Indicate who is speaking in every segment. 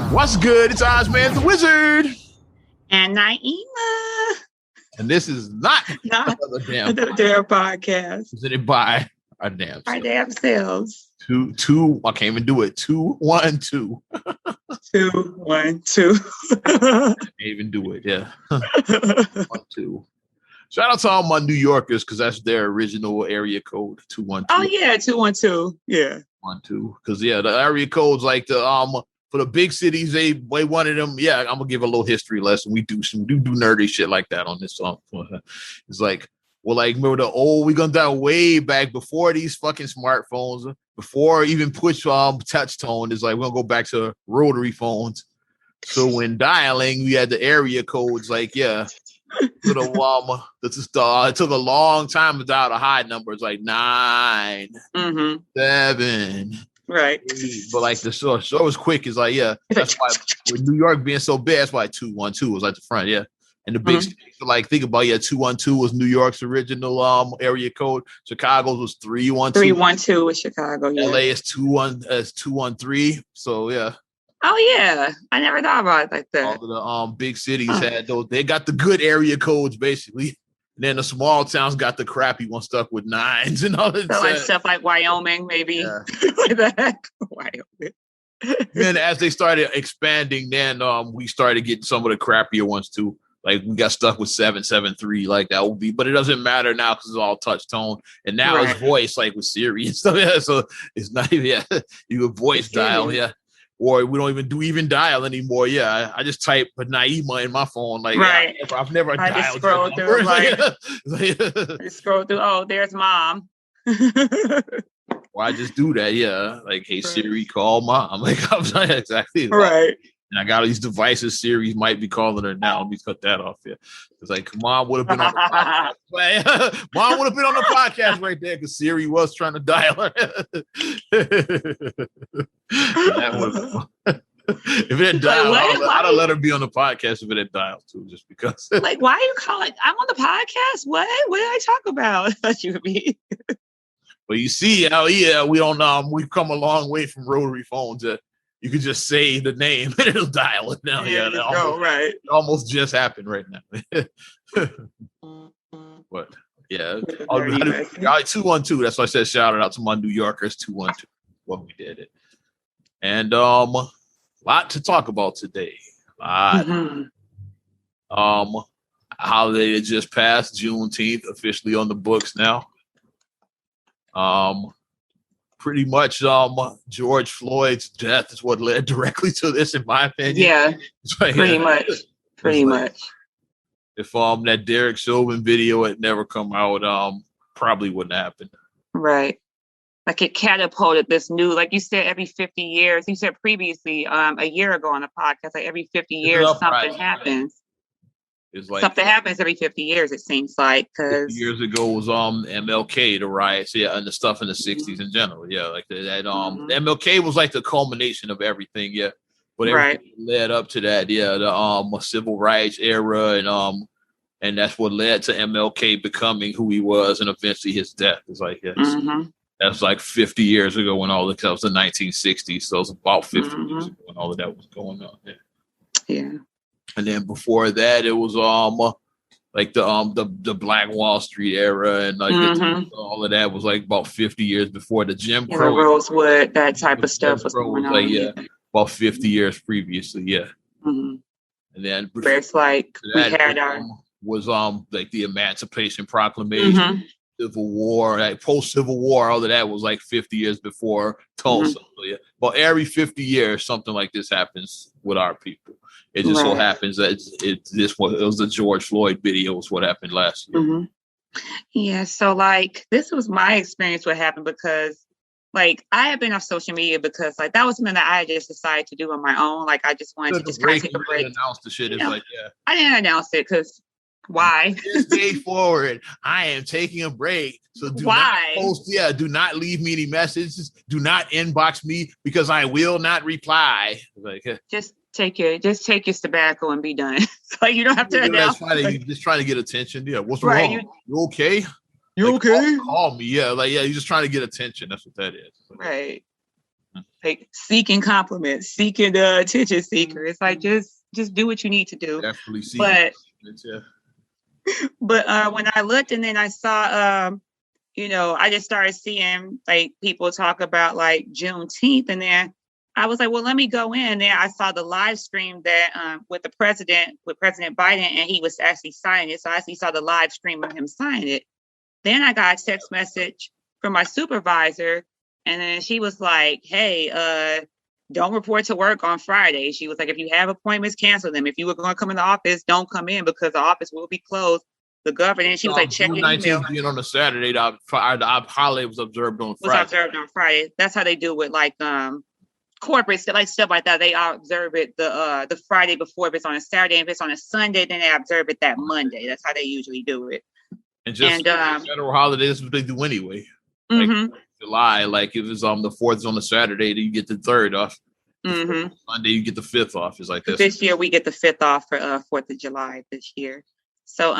Speaker 1: What's good? It's Ozman the Wizard.
Speaker 2: And Naima.
Speaker 1: And this is not another damn
Speaker 2: podcast.
Speaker 1: Presented by our damn selves.
Speaker 2: Our damn selves.
Speaker 1: Two. I can't even do it. 2, 1, 2.
Speaker 2: 2, 1, 2.
Speaker 1: Can't even do it. Yeah. 1, 2. Shout out to all my New Yorkers because that's their original area code. 212.
Speaker 2: Oh yeah, 212. Yeah.
Speaker 1: 12. Because the area codes like the for the big cities, they wanted them. Yeah, I'm gonna give a little history lesson. We do nerdy shit like that on this song. It's like, well, like remember we gonna dial way back before these fucking smartphones, before even push touch tone. It's like we're gonna go back to rotary phones. So when dialing, we had the area codes. Like it took a long time to dial the high numbers, like 9, 7.
Speaker 2: Right.
Speaker 1: But like the show was quick. It's like, yeah, that's why with New York being so bad, that's why 212 was like the front, yeah. And the big cities, like think about 212 was New York's original area code. Chicago's was 312.
Speaker 2: 312 was Chicago, yeah.
Speaker 1: LA is 213. So yeah.
Speaker 2: Oh yeah. I never thought about it like that.
Speaker 1: All of the big cities had those, they got the good area codes basically. And then the small towns got the crappy one stuck with 9s and all that.
Speaker 2: So like stuff like Wyoming, maybe. Yeah. What the heck? Wyoming.
Speaker 1: Then as they started expanding, then we started getting some of the crappier ones too. Like we got stuck with 773, like that would be, but it doesn't matter now because it's all touch tone. And now it's voice, like with Siri and stuff. Yeah, so it's not even you can voice dial, yeah. Or we don't even dial anymore. Yeah, I just type Naima in my phone. Like,
Speaker 2: right.
Speaker 1: I've never dialed.
Speaker 2: I just scroll through. I scroll through. Oh, there's mom.
Speaker 1: Or I just do that. Yeah, like, hey Siri, call mom. Like, I'm not exactly
Speaker 2: right.
Speaker 1: And I got all these devices. Siri might be calling her now. Let me cut that off. Yeah, it's like mom would have been on the podcast. Mom would have been on the podcast right there because Siri was trying to dial her. If it had dialed, I'd have let her be on the podcast if it had dialed too, just because.
Speaker 2: Like, why are you calling? I'm on the podcast. What did I talk about? I thought you would be.
Speaker 1: But you see how we don't we've come a long way from rotary phones. You could just say the name and it'll dial it now. Yeah,
Speaker 2: right.
Speaker 1: It almost just happened right now. But yeah, 212. That's why I said shout out to my New Yorkers 212 when we did it. And lot to talk about today. Holiday that just passed, Juneteenth, officially on the books now. Pretty much George Floyd's death is what led directly to this, in my opinion.
Speaker 2: Yeah, pretty much.
Speaker 1: If that Derek Chauvin video had never come out, probably wouldn't happen.
Speaker 2: Right. Like it catapulted this new, like you said, every 50 years. You said previously, a year ago on the podcast, like every 50 years something happens.
Speaker 1: It's like
Speaker 2: something happens every 50 years, it seems like.
Speaker 1: 50 years ago was MLK, the riots, yeah, and the stuff in the 60s in general, yeah. Like that MLK was like the culmination of everything, yeah. But everything led up to that, yeah, the civil rights era, and that's what led to MLK becoming who he was, and eventually his death. It's like that's like 50 years ago when all that was the 1960s, so it's about 50 years ago when all of that was going on.
Speaker 2: Yeah.
Speaker 1: And then before that, it was like the Black Wall Street era, and like all of that was like about 50 years before the Jim Crow.
Speaker 2: Rosewood, that type of stuff was going on.
Speaker 1: Like, about 50 years previously, yeah.
Speaker 2: And
Speaker 1: then
Speaker 2: where it's like we had
Speaker 1: was like the Emancipation Proclamation, Civil War, like post-Civil War, all of that was like 50 years before Tulsa. So, yeah. But every 50 years, something like this happens with our people. It just so happens that it was the George Floyd video was what happened last year.
Speaker 2: Yeah, so like this was my experience what happened because like I had been off social media because like that was something that I just decided to do on my own. Like I just wanted to just kind of take a break.
Speaker 1: Announce the shit.
Speaker 2: I didn't announce it because why?
Speaker 1: This day forward, I am taking a break. So do not post. Yeah, do not leave me any messages. Do not inbox me because I will not reply. Like
Speaker 2: just take your tobacco and be done. Like you don't have to announce.
Speaker 1: Just trying to get attention. Yeah, what's wrong? You okay? You okay? Call me. Yeah, you're just trying to get attention. That's what that is.
Speaker 2: Right. like seeking compliments, seeking the attention seeker. It's like just do what you need to do.
Speaker 1: Definitely seeking
Speaker 2: compliments, yeah. But when I looked and then I saw I just started seeing like people talk about like Juneteenth, and then I was like, well, let me go in. There I saw the live stream that with President Biden, and he was actually signing it. So I actually saw the live stream of him signing it. Then I got a text message from my supervisor, and then she was like, hey, don't report to work on Friday. She was like, if you have appointments, cancel them. If you were going to come in the office, don't come in because the office will be closed. The governor, she was like, check your email.
Speaker 1: Being on a Saturday, the holiday was observed on Friday.
Speaker 2: Was observed on Friday. That's how they do it, like corporate like stuff like that. They observe it the Friday before. If it's on a Saturday, if it's on a Sunday, then they observe it that Monday. That's how they usually do it.
Speaker 1: And just federal holidays, that's what they do anyway. Like July, like if it's on the 4th is on a Saturday, then you get the 3rd off. Monday you get the 5th off. It's like this.
Speaker 2: This year we get the 5th off for 4th of July this year. So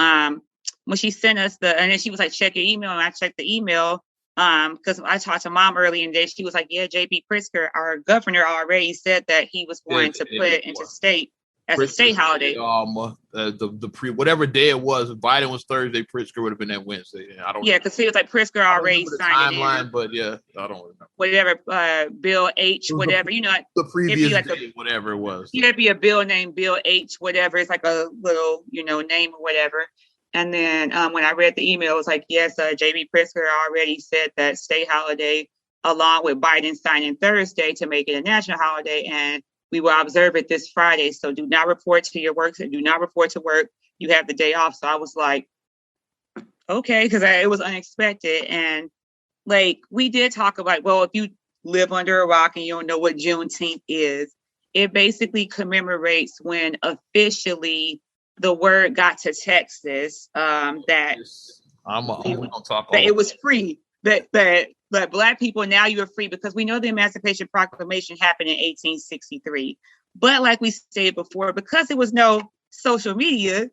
Speaker 2: when she sent us and then she was like, check your email, and I checked the email because I talked to Mom early in the day. She was like, yeah, J.B. Pritzker, our governor, already said that he was going to put it into state as a state holiday.
Speaker 1: Whatever day it was, if Biden was Thursday, Pritzker would have been that Wednesday. I don't.
Speaker 2: Yeah, because he was like Pritzker already signed the timeline,
Speaker 1: but yeah, I don't remember.
Speaker 2: Whatever, Bill H, whatever,
Speaker 1: the previous like day, whatever it was.
Speaker 2: It'd be a bill named Bill H, whatever. It's like a little, name or whatever. And then when I read the email, it was like, yes, J.B. Pritzker already said that state holiday, along with Biden signing Thursday to make it a national holiday, and we will observe it this Friday. So do not report to your work. Do not report to work. You have the day off. So I was like, okay, because it was unexpected. And like we did talk about, well, if you live under a rock and you don't know what Juneteenth is, it basically commemorates when officially the word got to Texas that it was free, that Black people, now you're free, because we know the Emancipation Proclamation happened in 1863. But like we stated before, because there was no social media,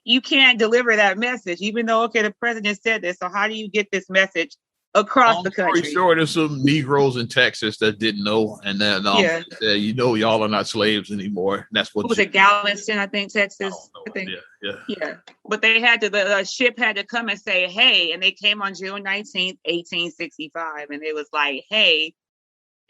Speaker 2: you can't deliver that message, even though, okay, the president said this. So how do you get this message across the country?
Speaker 1: Pretty sure there's some Negroes in Texas that didn't know, and then y'all are not slaves anymore. That's what
Speaker 2: was it, Galveston, I think, Texas. I think. Yeah. But they had to. The ship had to come and say, "Hey," and they came on June 19th, 1865, and it was like, "Hey,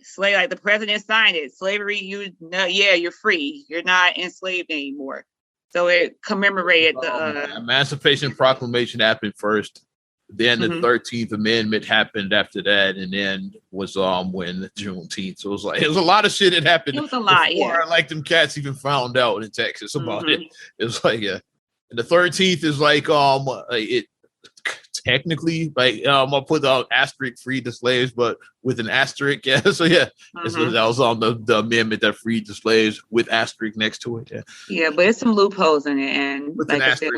Speaker 2: slave." Like the president signed it. Slavery, you're free. You're not enslaved anymore. So it commemorated the
Speaker 1: Emancipation Proclamation happened first. Then the 13th Amendment happened after that, and then was when Juneteenth. So it was a lot of shit that happened.
Speaker 2: It was a lot,
Speaker 1: before, like them cats even found out in Texas about it. It was like, yeah. And the 13th is like it technically, like I'll put the asterisk freed the slaves, but with an asterisk, yeah. So yeah, so that was on the amendment that freed the slaves with asterisk next to it.
Speaker 2: Yeah, but it's some loopholes in it, and with like I said,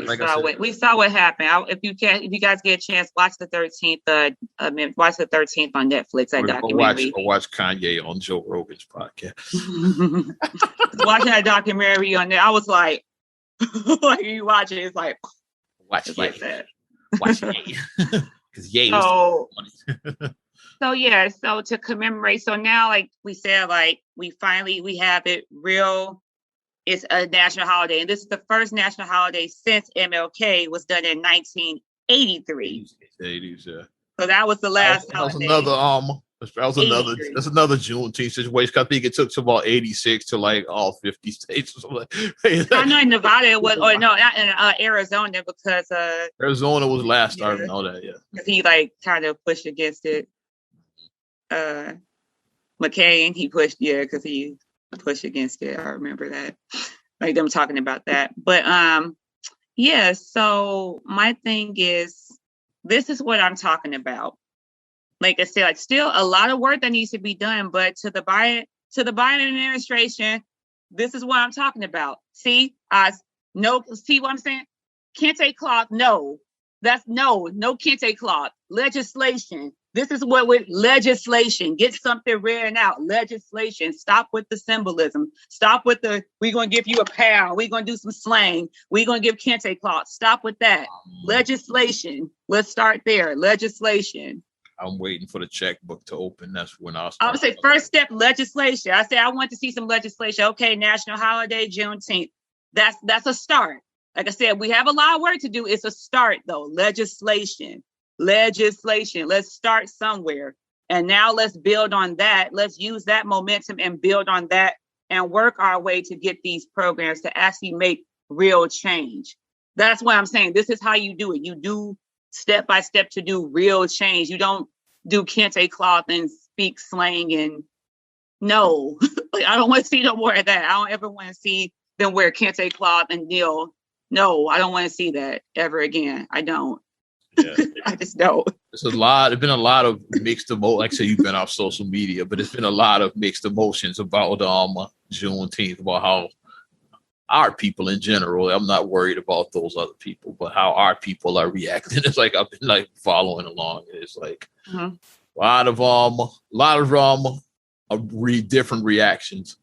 Speaker 2: we saw what happened. If you guys get a chance, watch the 13th. Watch the 13th on Netflix. That documentary.
Speaker 1: Watch Kanye on Joe Rogan's podcast.
Speaker 2: Watching that documentary on there, I was like, like you watch it, it's like like that.
Speaker 1: Watch Ye. Because Ye
Speaker 2: was so to commemorate, so now like we said, like we have it real, it's a national holiday, and this is the first national holiday since MLK was done in 1983. 80s, yeah. So that was the last holiday.
Speaker 1: That's another Juneteenth situation. I think it took to about 86 to like all 50 states.
Speaker 2: I know in Nevada it was, or no, not in Arizona, because
Speaker 1: Arizona was last. I know that, yeah.
Speaker 2: Because he like kind of pushed against it. McCain, he pushed, because he pushed against it. I remember that, like them talking about that. But so my thing is, this is what I'm talking about. Like I said, like still a lot of work that needs to be done, but to the Biden administration, this is what I'm talking about. See what I'm saying? Kente cloth, no. That's no Kente cloth. Legislation. This is what with legislation. Get something written out. Legislation. Stop with the symbolism. Stop with we're gonna give you a pound. We're gonna do some slang. We're gonna give Kente cloth. Stop with that. Legislation. Let's start there. Legislation.
Speaker 1: I'm waiting for the checkbook to open. That's when I'll
Speaker 2: I
Speaker 1: start.
Speaker 2: would say first step, legislation. I say I want to see some legislation. Okay, national holiday, Juneteenth. That's a start. Like I said, we have a lot of work to do. It's a start, though. Legislation. Let's start somewhere. And now let's build on that. Let's use that momentum and build on that and work our way to get these programs to actually make real change. That's why I'm saying this is how you do it. You do step by step to do real change. You don't do kente cloth and speak slang and no. Like, I don't want to see no more of that. I don't ever want to see them wear kente cloth and kneel. No, I don't want to see that ever again. I don't. Yeah. I just don't.
Speaker 1: There's been a lot of mixed emotions. Like I said, you've been off social media, but it's been a lot of mixed emotions about Juneteenth, about how our people in general, I'm not worried about those other people, but how our people are reacting. It's like I've been like following along. It's like a lot of different reactions,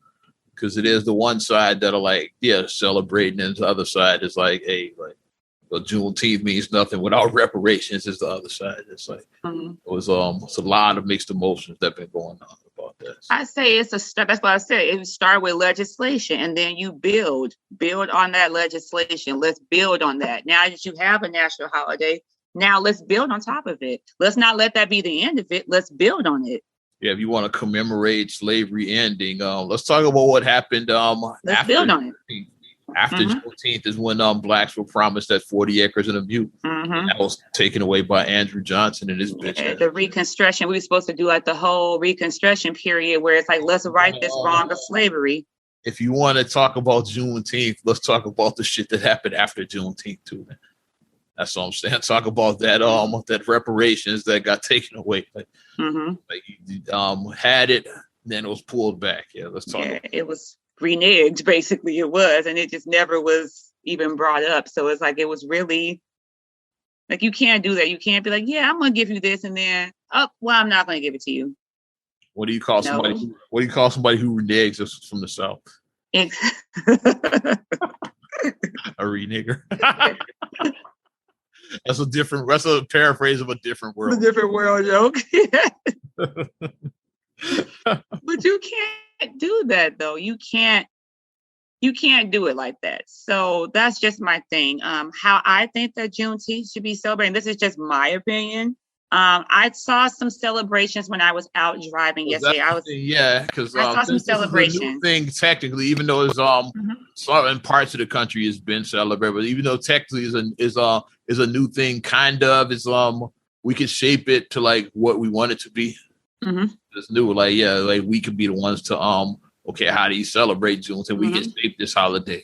Speaker 1: because it is the one side that are like, yeah, celebrating, and the other side is like, hey, like, well, Juneteenth means nothing without reparations. Is the other side. It's like it's a lot of mixed emotions that have been going on about that.
Speaker 2: I say it's a start. That's what I said. It start with legislation, and then you build on that legislation. Let's build on that. Now that you have a national holiday, now let's build on top of it. Let's not let that be the end of it. Let's build on it.
Speaker 1: Yeah, if you want to commemorate slavery ending, let's talk about what happened.
Speaker 2: Let's build on it.
Speaker 1: After Juneteenth is when blacks were promised that 40 acres and a butte. That was taken away by Andrew Johnson and his bitch.
Speaker 2: The Reconstruction. We were supposed to do like the whole Reconstruction period where it's like, let's right this wrong of slavery.
Speaker 1: If you want to talk about Juneteenth, let's talk about the shit that happened after Juneteenth too, man. That's what I'm saying. Talk about that that reparations that got taken away. Like you had it, then it was pulled back. Yeah, let's talk.
Speaker 2: Yeah, it was reneged, basically it was, and it just never was even brought up. So it's like, it was really like, you can't do that. You can't be like, yeah, I'm gonna give you this, and then I'm not gonna give it to you.
Speaker 1: What do you call somebody? What do you call somebody who reneges us from the South? A renegger. That's a paraphrase of a different world.
Speaker 2: A different world joke. But you can't do that, though. You can't do it like that. So that's just my thing. How I think that Juneteenth should be celebrated. This is just my opinion. I saw some celebrations when I was out driving yesterday.
Speaker 1: Because
Speaker 2: I saw some celebrations.
Speaker 1: Thing technically, even though it's in parts of the country has been celebrated, but even though technically is a new thing, kind of is we can shape it to like what we want it to be. It's new, like we could be the ones to okay, how do you celebrate Juneteenth? We can shape this holiday.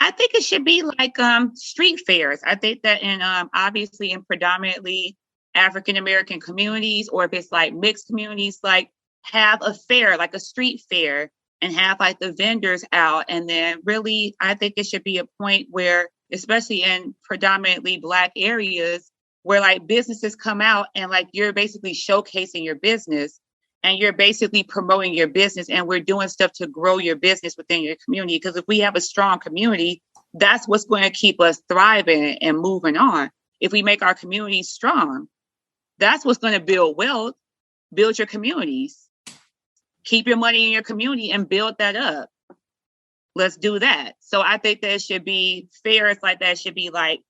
Speaker 2: I think it should be like street fairs. I think that in obviously in predominantly African American communities, or if it's like mixed communities, like have a fair, like a street fair, and have like the vendors out. And then really, I think it should be a point where, especially in predominantly Black areas, where like businesses come out and like you're basically showcasing your business and you're basically promoting your business, and we're doing stuff to grow your business within your community. Because if we have a strong community, that's what's going to keep us thriving and moving on. If we make our communities strong, that's what's going to build wealth, build your communities, keep your money in your community and build that up. Let's do that. So I think there should be fairs like that. Should be like,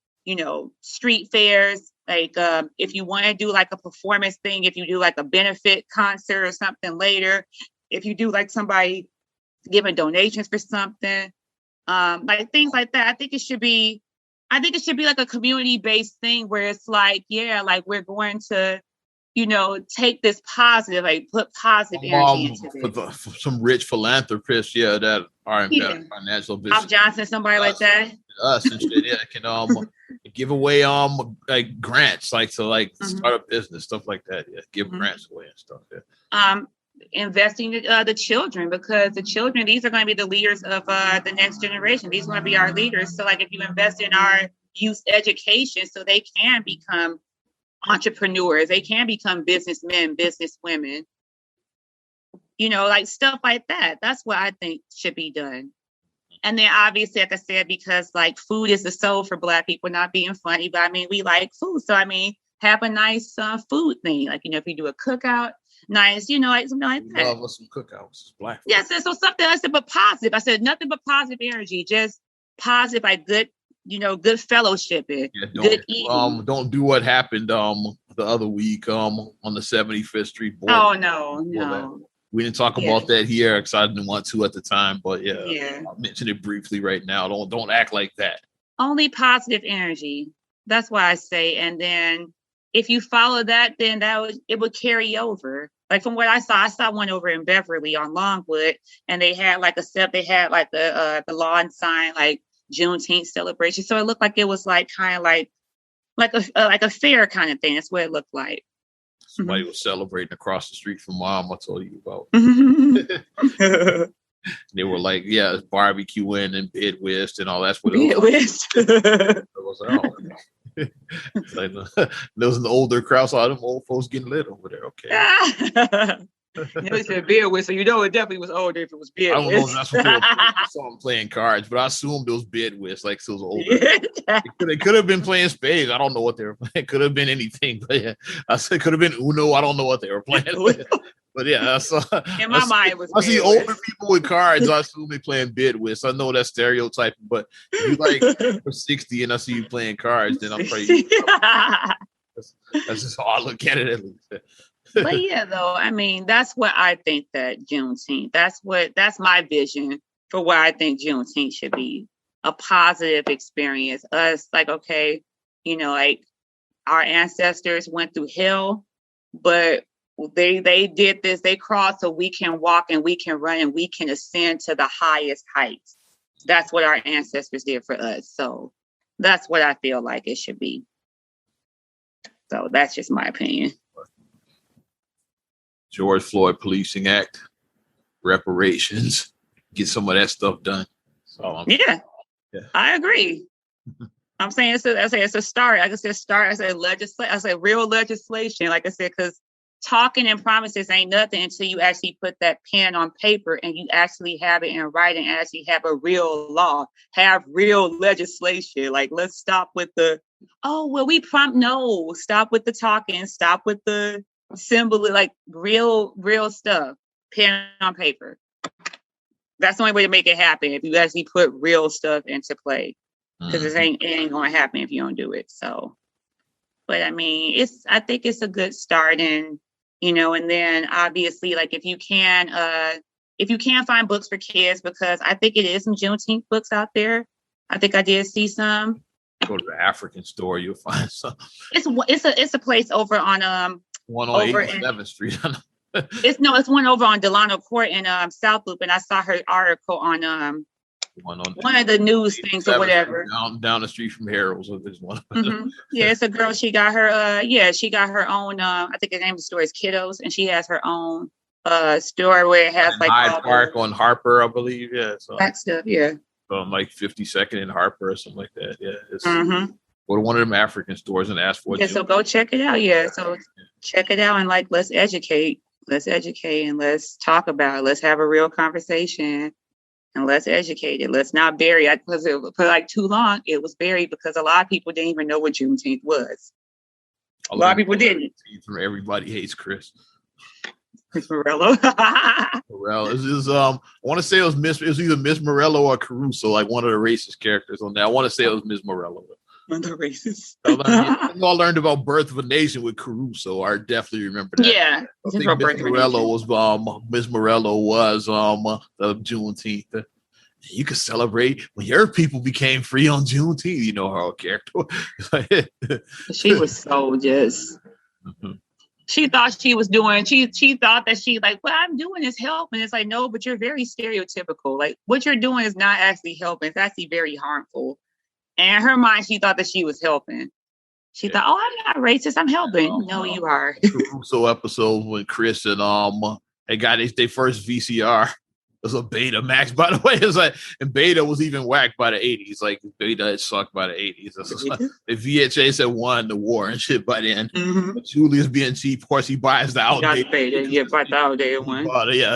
Speaker 2: street fairs. Like if you want to do like a performance thing, if you do like a benefit concert or something later, if you do like somebody giving donations for something, like things like that. I think it should be like a community-based thing where it's like, yeah, like we're going to, take this positive, like put positive energy into it.
Speaker 1: For some rich philanthropists, that are in financial business.
Speaker 2: Bob Johnson, somebody like that.
Speaker 1: Us and shit, can give away like grants, like to like start a business, stuff like that. Yeah, give grants away and stuff. Yeah.
Speaker 2: Investing the children, because the children, these are going to be the leaders of the next generation. These are going to be our leaders. So like if you invest in our youth education so they can become entrepreneurs, they can become businessmen, businesswomen, like stuff like that. That's what I think should be done. And then obviously, like I said, because like food is the soul for Black people, not being funny, but I mean, we like food. So I mean, have a nice food thing. Like, if you do a cookout, nice, like something like that.
Speaker 1: Love us some cookouts. Black.
Speaker 2: Yes, so something I said, but positive. I said nothing but positive energy, just positive, like good, good fellowshipping, good eating.
Speaker 1: Don't do what happened the other week on the 75th Street board.
Speaker 2: Oh no.
Speaker 1: We didn't talk about that here because I didn't want to at the time, but I'll mention it briefly right now. Don't act like that.
Speaker 2: Only positive energy. That's why I say. And then if you follow that, then it would carry over. Like from what I saw one over in Beverly on Longwood, and they had like the lawn sign, like Juneteenth celebration. So it looked like it was like kind of like a fair kind of thing. That's what it looked like.
Speaker 1: Somebody was celebrating across the street from Mom. I told you about. They were like, it's barbecuing and bid whist and all. That's what it was. It was like, there was an older crowd, so all them old folks getting lit over there. Okay.
Speaker 2: It said beer whist, so it definitely was older if it was beer whist. I don't know if that's what they were playing. I saw
Speaker 1: them playing cards, but I assumed it was bid whist, like so it was older. They could have been playing spades. I don't know what they were playing. It could have been anything, but I said could have been Uno. I don't know what they were playing. But I saw
Speaker 2: in my mind it was.
Speaker 1: I see older people with cards. I assume they playing bid whist. I know that's stereotyping, but if you for 60 and I see you playing cards, then I'm probably that's just how I look at it at least.
Speaker 2: But though, I mean, that's what I think that Juneteenth, that's my vision for what I think Juneteenth should be. A positive experience. Us, like, okay, like our ancestors went through hell, but they did this, they crossed so we can walk and we can run and we can ascend to the highest heights. That's what our ancestors did for us. So that's what I feel like it should be. So that's just my opinion.
Speaker 1: George Floyd Policing Act, reparations, get some of that stuff done. So,
Speaker 2: I agree. I'm saying it's a start. Like I said, I said real legislation. Like I said, because talking and promises ain't nothing until you actually put that pen on paper and you actually have it in writing and actually have a real law, have real legislation. Like, let's stop with the, stop with the talking, stop with the symbol, like real stuff, pen on paper. That's the only way to make it happen, if you actually put real stuff into play, because it ain't going to happen if you don't do it. So, but I mean, I think it's a good start, and and then obviously, like if you can find books for kids, because I think it is some Juneteenth books out there. I think I did see some.
Speaker 1: Go to the African store, you'll find some.
Speaker 2: It's a place over on
Speaker 1: one on 87th Street.
Speaker 2: It's one over on Delano Court in South Loop, and I saw her article on one of the news things or whatever.
Speaker 1: Down the street from Harold's, so there's one.
Speaker 2: Yeah, it's a girl. She got her own. I think the name of the store is Kiddos, and she has her own store where it has like
Speaker 1: Hyde Park on Harper, I believe. Yeah, so
Speaker 2: that stuff. Yeah,
Speaker 1: like 52nd and Harper or something like that. Yeah, it's go to one of them African stores and ask for it.
Speaker 2: Yeah, so go check it out. Yeah, so check it out and like let's educate and let's talk about it. Let's have a real conversation. And let's educate it. Let's not bury it, because for like too long it was buried, because a lot of people didn't even know what Juneteenth was. A lot of people didn't.
Speaker 1: Everybody hates Chris.
Speaker 2: Morello.
Speaker 1: Morello. I want to say it was either Miss Morello or Caruso, like one of the racist characters on there. I want to say it was Miss Morello.
Speaker 2: One of the racists.
Speaker 1: I learned about Birth of a Nation with Caruso. I definitely remember that.
Speaker 2: Yeah.
Speaker 1: I think Miss Morello was the Juneteenth. You could celebrate when your people became free on Juneteenth. Her character.
Speaker 2: She was so just. She thought she was doing. She thought that what I'm doing is helping. It's like, no, but you're very stereotypical. Like what you're doing is not actually helping. It's actually very harmful. And in her mind, she thought that she was helping. She thought, I'm not racist. I'm helping. No, you are.
Speaker 1: Caruso episode when Chris and they got their first VCR. was a Betamax, by the way. It's like, and Beta was even whacked by the 80s. Like Beta had sucked by the 80s. Like, the VHS had won the war and shit by then. But Julius being cheap, of course, he buys the outdated.
Speaker 2: Bought the outdated one.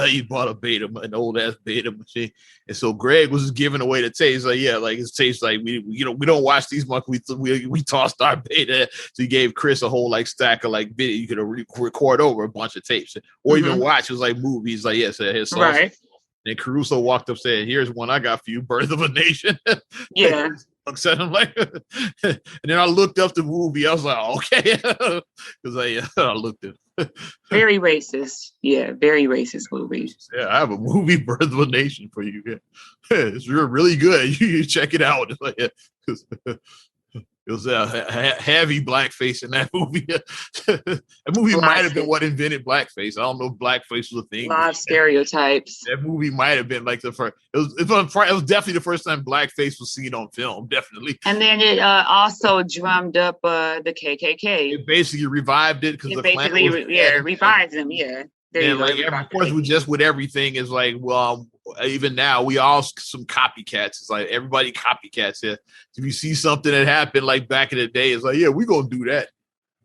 Speaker 1: He bought a Beta, an old ass Beta machine. And so Greg was just giving away the taste. Like, yeah, like his taste, like we don't watch these much. We tossed our Beta. So he gave Chris a whole like stack of like video you could record over a bunch of tapes, or even watch. It was like movies. Like, yeah, so his
Speaker 2: right.
Speaker 1: And Caruso walked up saying, "Here's one I got for you, Birth of a Nation."
Speaker 2: Yeah.
Speaker 1: I'm like, and then I looked up the movie. I was like, okay, because I looked at it.
Speaker 2: Very racist. Yeah, very racist movie.
Speaker 1: Yeah, I have a movie, Birth of a Nation, for you. Yeah. It's really good. You check it out. It's like, yeah. It was a heavy blackface in that movie. That movie might have been what invented blackface. I don't know if blackface was a thing.
Speaker 2: A lot of stereotypes.
Speaker 1: That movie might have been like the first. It was definitely the first time blackface was seen on film. Definitely.
Speaker 2: And then it also drummed up the KKK.
Speaker 1: It basically revived it because
Speaker 2: revived them. Yeah.
Speaker 1: And like, of course, with everything is like, well, even now we all some copycats. It's like everybody copycats. Yeah. If you see something that happened like back in the day, it's like, yeah, we're gonna do that.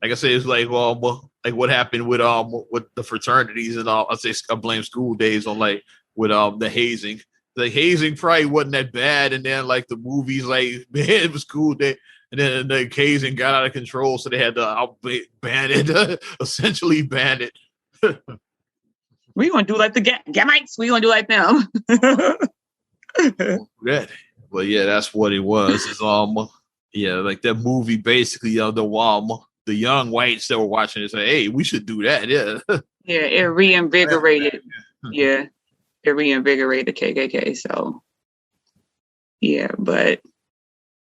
Speaker 1: Like I say, it's like, well, like what happened with the fraternities and all. I blame school days on like with the hazing. The hazing probably wasn't that bad, and then like the movies, like man, it was cool day. And then the hazing got out of control, so they had to ban it, essentially ban it.
Speaker 2: We gonna do like the Gamites. We gonna do like them.
Speaker 1: That, but yeah, that's what it was. It's like that movie. Basically, the young whites that were watching it say, "Hey, we should do that." Yeah,
Speaker 2: yeah, it reinvigorated. Yeah, it reinvigorated the KKK. So, yeah, but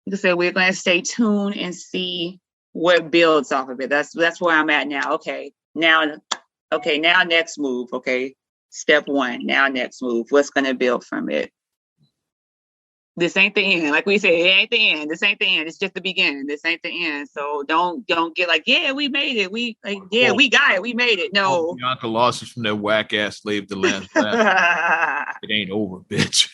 Speaker 2: like I said, we're gonna stay tuned and see what builds off of it. That's where I'm at now. Okay, now next move. Okay, step one. Now next move. What's going to build from it? This ain't the end. Like we said, it ain't the end. This ain't the end. It's just the beginning. This ain't the end. So don't get like, yeah, we made it. We got it. We made it. No.
Speaker 1: Bianca Lawson from that whack ass Slave to Land. It ain't over, bitch.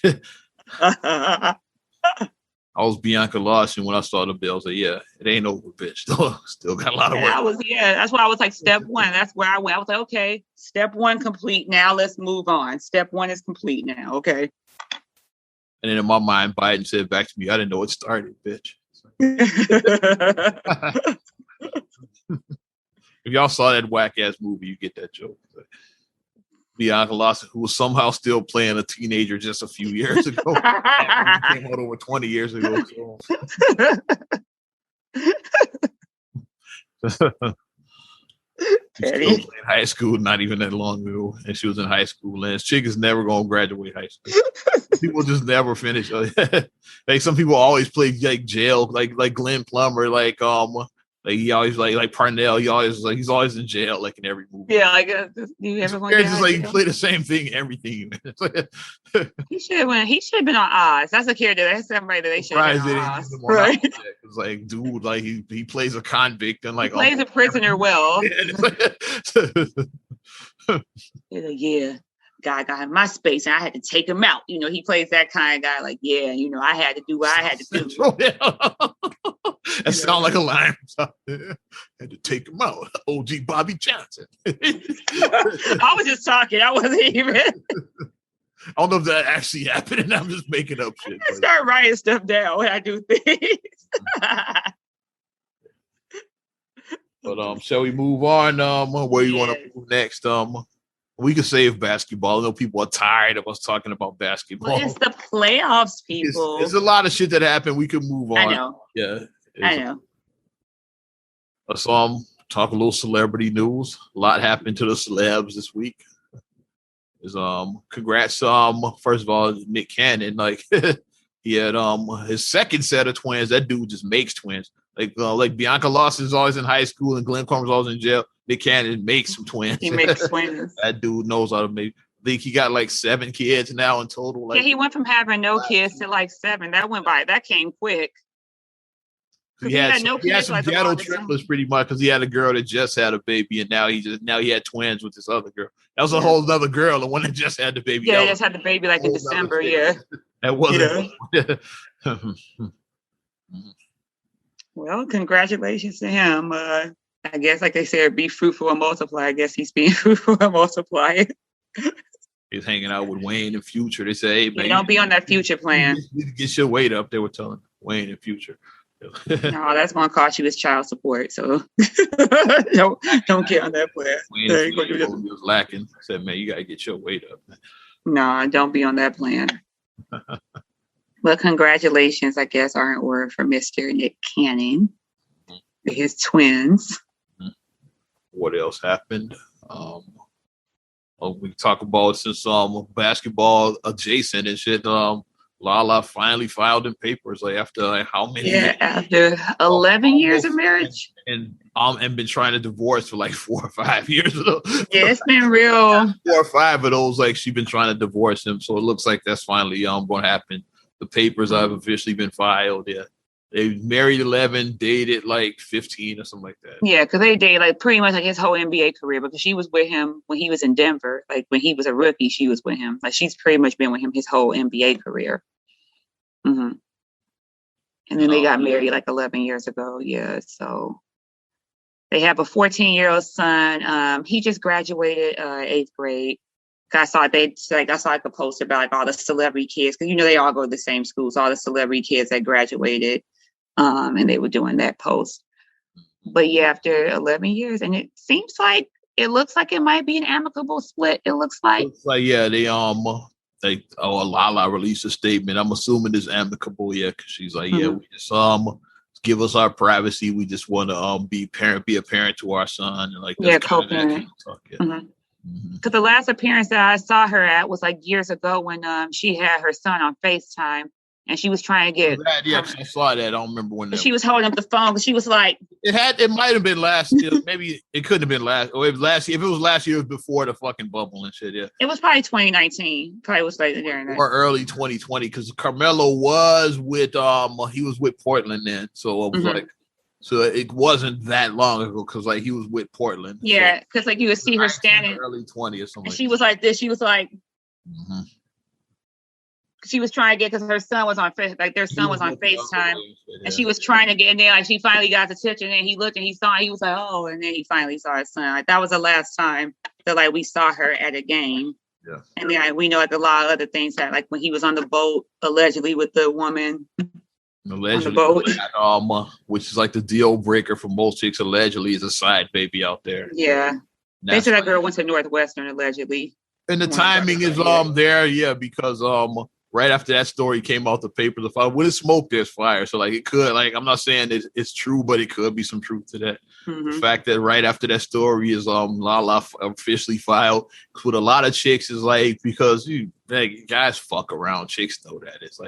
Speaker 1: I was Bianca Lawson when I saw the bill. So yeah, it ain't over, bitch. Still got a lot of work.
Speaker 2: That's why I was like, step one. That's where I went. I was like, okay, step one complete. Now let's move on. Step one is complete now. Okay.
Speaker 1: And then in my mind, Biden said back to me, I didn't know it started, bitch. If y'all saw that whack ass movie, you get that joke. Bianca Lawson, who was somehow still playing a teenager just a few years ago. Came out over 20 years ago. So. Still playing high school, not even that long ago, and she was in high school. And this chick is never gonna graduate high school. People just never finish. Like some people always play like jail, like Glenn Plummer, like he always like Parnell. He's always in jail, like in every movie.
Speaker 2: Yeah, like you ever going to
Speaker 1: just like you play the same thing in everything.
Speaker 2: He should have been on Oz. That's a character. That's somebody that they should have been on Oz. Right?
Speaker 1: It's like, dude, like he plays a convict and like
Speaker 2: he plays a prisoner well. He's like, yeah. Guy got in my space and I had to take him out. You know, he plays that kind of guy like, yeah, you know, I had to do what I had to do.
Speaker 1: That sounds like a line. Had to take him out. OG Bobby Johnson.
Speaker 2: I was just talking. I wasn't even.
Speaker 1: I don't know if that actually happened and I'm just making up shit.
Speaker 2: I start writing stuff down when I do things.
Speaker 1: But shall we move on? Where you want to move next? We could save basketball. I know people are tired of us talking about basketball.
Speaker 2: Well, it's the playoffs, people.
Speaker 1: There's a lot of shit that happened. We could move on.
Speaker 2: I know.
Speaker 1: Yeah.
Speaker 2: I know.
Speaker 1: Let's talk a little celebrity news. A lot happened to the celebs this week. Congrats. First of all, Nick Cannon. Like he had his second set of twins. That dude just makes twins. Like Bianca Lawson's always in high school and Glenn Combs always in jail. Nick Cannon makes some twins.
Speaker 2: He makes twins.
Speaker 1: That dude knows how to make. I think he got like 7 kids now in total.
Speaker 2: Yeah, he went from having no kids to like 7. That went by. That came quick.
Speaker 1: He had some ghetto triplets pretty much because he had a girl that just had a baby, and now he had twins with this other girl. That was a whole other girl, the one that just had the baby.
Speaker 2: Yeah, just had the baby like in December. Yeah,
Speaker 1: that wasn't. Yeah.
Speaker 2: Well, congratulations to him. I guess, like they said, be fruitful and multiply. I guess he's being fruitful and multiplying.
Speaker 1: He's hanging out with Wayne in Future. They say, hey, man,
Speaker 2: don't be on that Future plan.
Speaker 1: You need to get your weight up. They were telling Wayne in Future.
Speaker 2: No, that's going to cost you his child support. So don't get on that plan.
Speaker 1: Wayne was lacking. Said, man, you got to get your weight up.
Speaker 2: No, don't be on that plan. Well, congratulations, I guess, are in order for Mr. Nick Cannon, his twins.
Speaker 1: What else happened? We talk about since basketball adjacent and shit. Lala finally filed in papers after how many?
Speaker 2: Yeah, after 11 years of marriage,
Speaker 1: and been trying to divorce for 4 or 5 years.
Speaker 2: Yeah, it's been real.
Speaker 1: 4 or 5 of those, she's been trying to divorce him. So it looks like that's finally going to happen. The papers have officially been filed. Yeah, they married 11, dated 15 or something like that.
Speaker 2: Yeah, because they dated pretty much his whole NBA career, because she was with him when he was in Denver. When he was a rookie, she was with him. She's pretty much been with him his whole NBA career. Mm-hmm. And then they got married 11 years ago. Yeah, so they have a 14-year-old son. He just graduated 8th grade. I saw a post about all the celebrity kids, because they all go to the same schools. All the celebrity kids that graduated, and they were doing that post. But yeah, after 11 years, and it looks like it might be an amicable split. It looks like
Speaker 1: Lala released a statement. I'm assuming it's amicable, because she's we just give us our privacy. We just want to be a parent to our son, and
Speaker 2: co-parent. Because the last appearance that I saw her at was years ago when she had her son on FaceTime, and she was trying to get.
Speaker 1: I saw that. I don't remember when.
Speaker 2: She was holding up the phone, but she was like.
Speaker 1: It might have been last year. Maybe it couldn't have been last. Or it was last year. If it was last year, it was before the fucking bubble and shit. Yeah.
Speaker 2: It was probably 2019. Probably was during that.
Speaker 1: Or early 2020, because Carmelo was with he was with Portland then, so it was so it wasn't that long ago, because he was with Portland.
Speaker 2: Yeah, because you would see her standing
Speaker 1: early 20 or something.
Speaker 2: She was like this. She was like. She was trying to get, because her son was on their son was on FaceTime, and she was trying to get in there. She finally got the attention, and he looked and he saw it. He was like, oh, and then he finally saw his son. That was the last time that we saw her at a game.
Speaker 1: Yeah.
Speaker 2: And then we know a lot of other things that when he was on the boat allegedly with the woman.
Speaker 1: Allegedly, on the boat. Which is the deal breaker for most chicks. Allegedly, is a side baby out there.
Speaker 2: Yeah, they said that girl went to Northwestern allegedly.
Speaker 1: And the timing is there, because right after that story came out the paper, the fire. When it's smoke, there's fire. So it could, I'm not saying it's true, but it could be some truth to that. The fact that right after that story is Lala officially filed, with a lot of chicks is because guys fuck around. Chicks know that. It's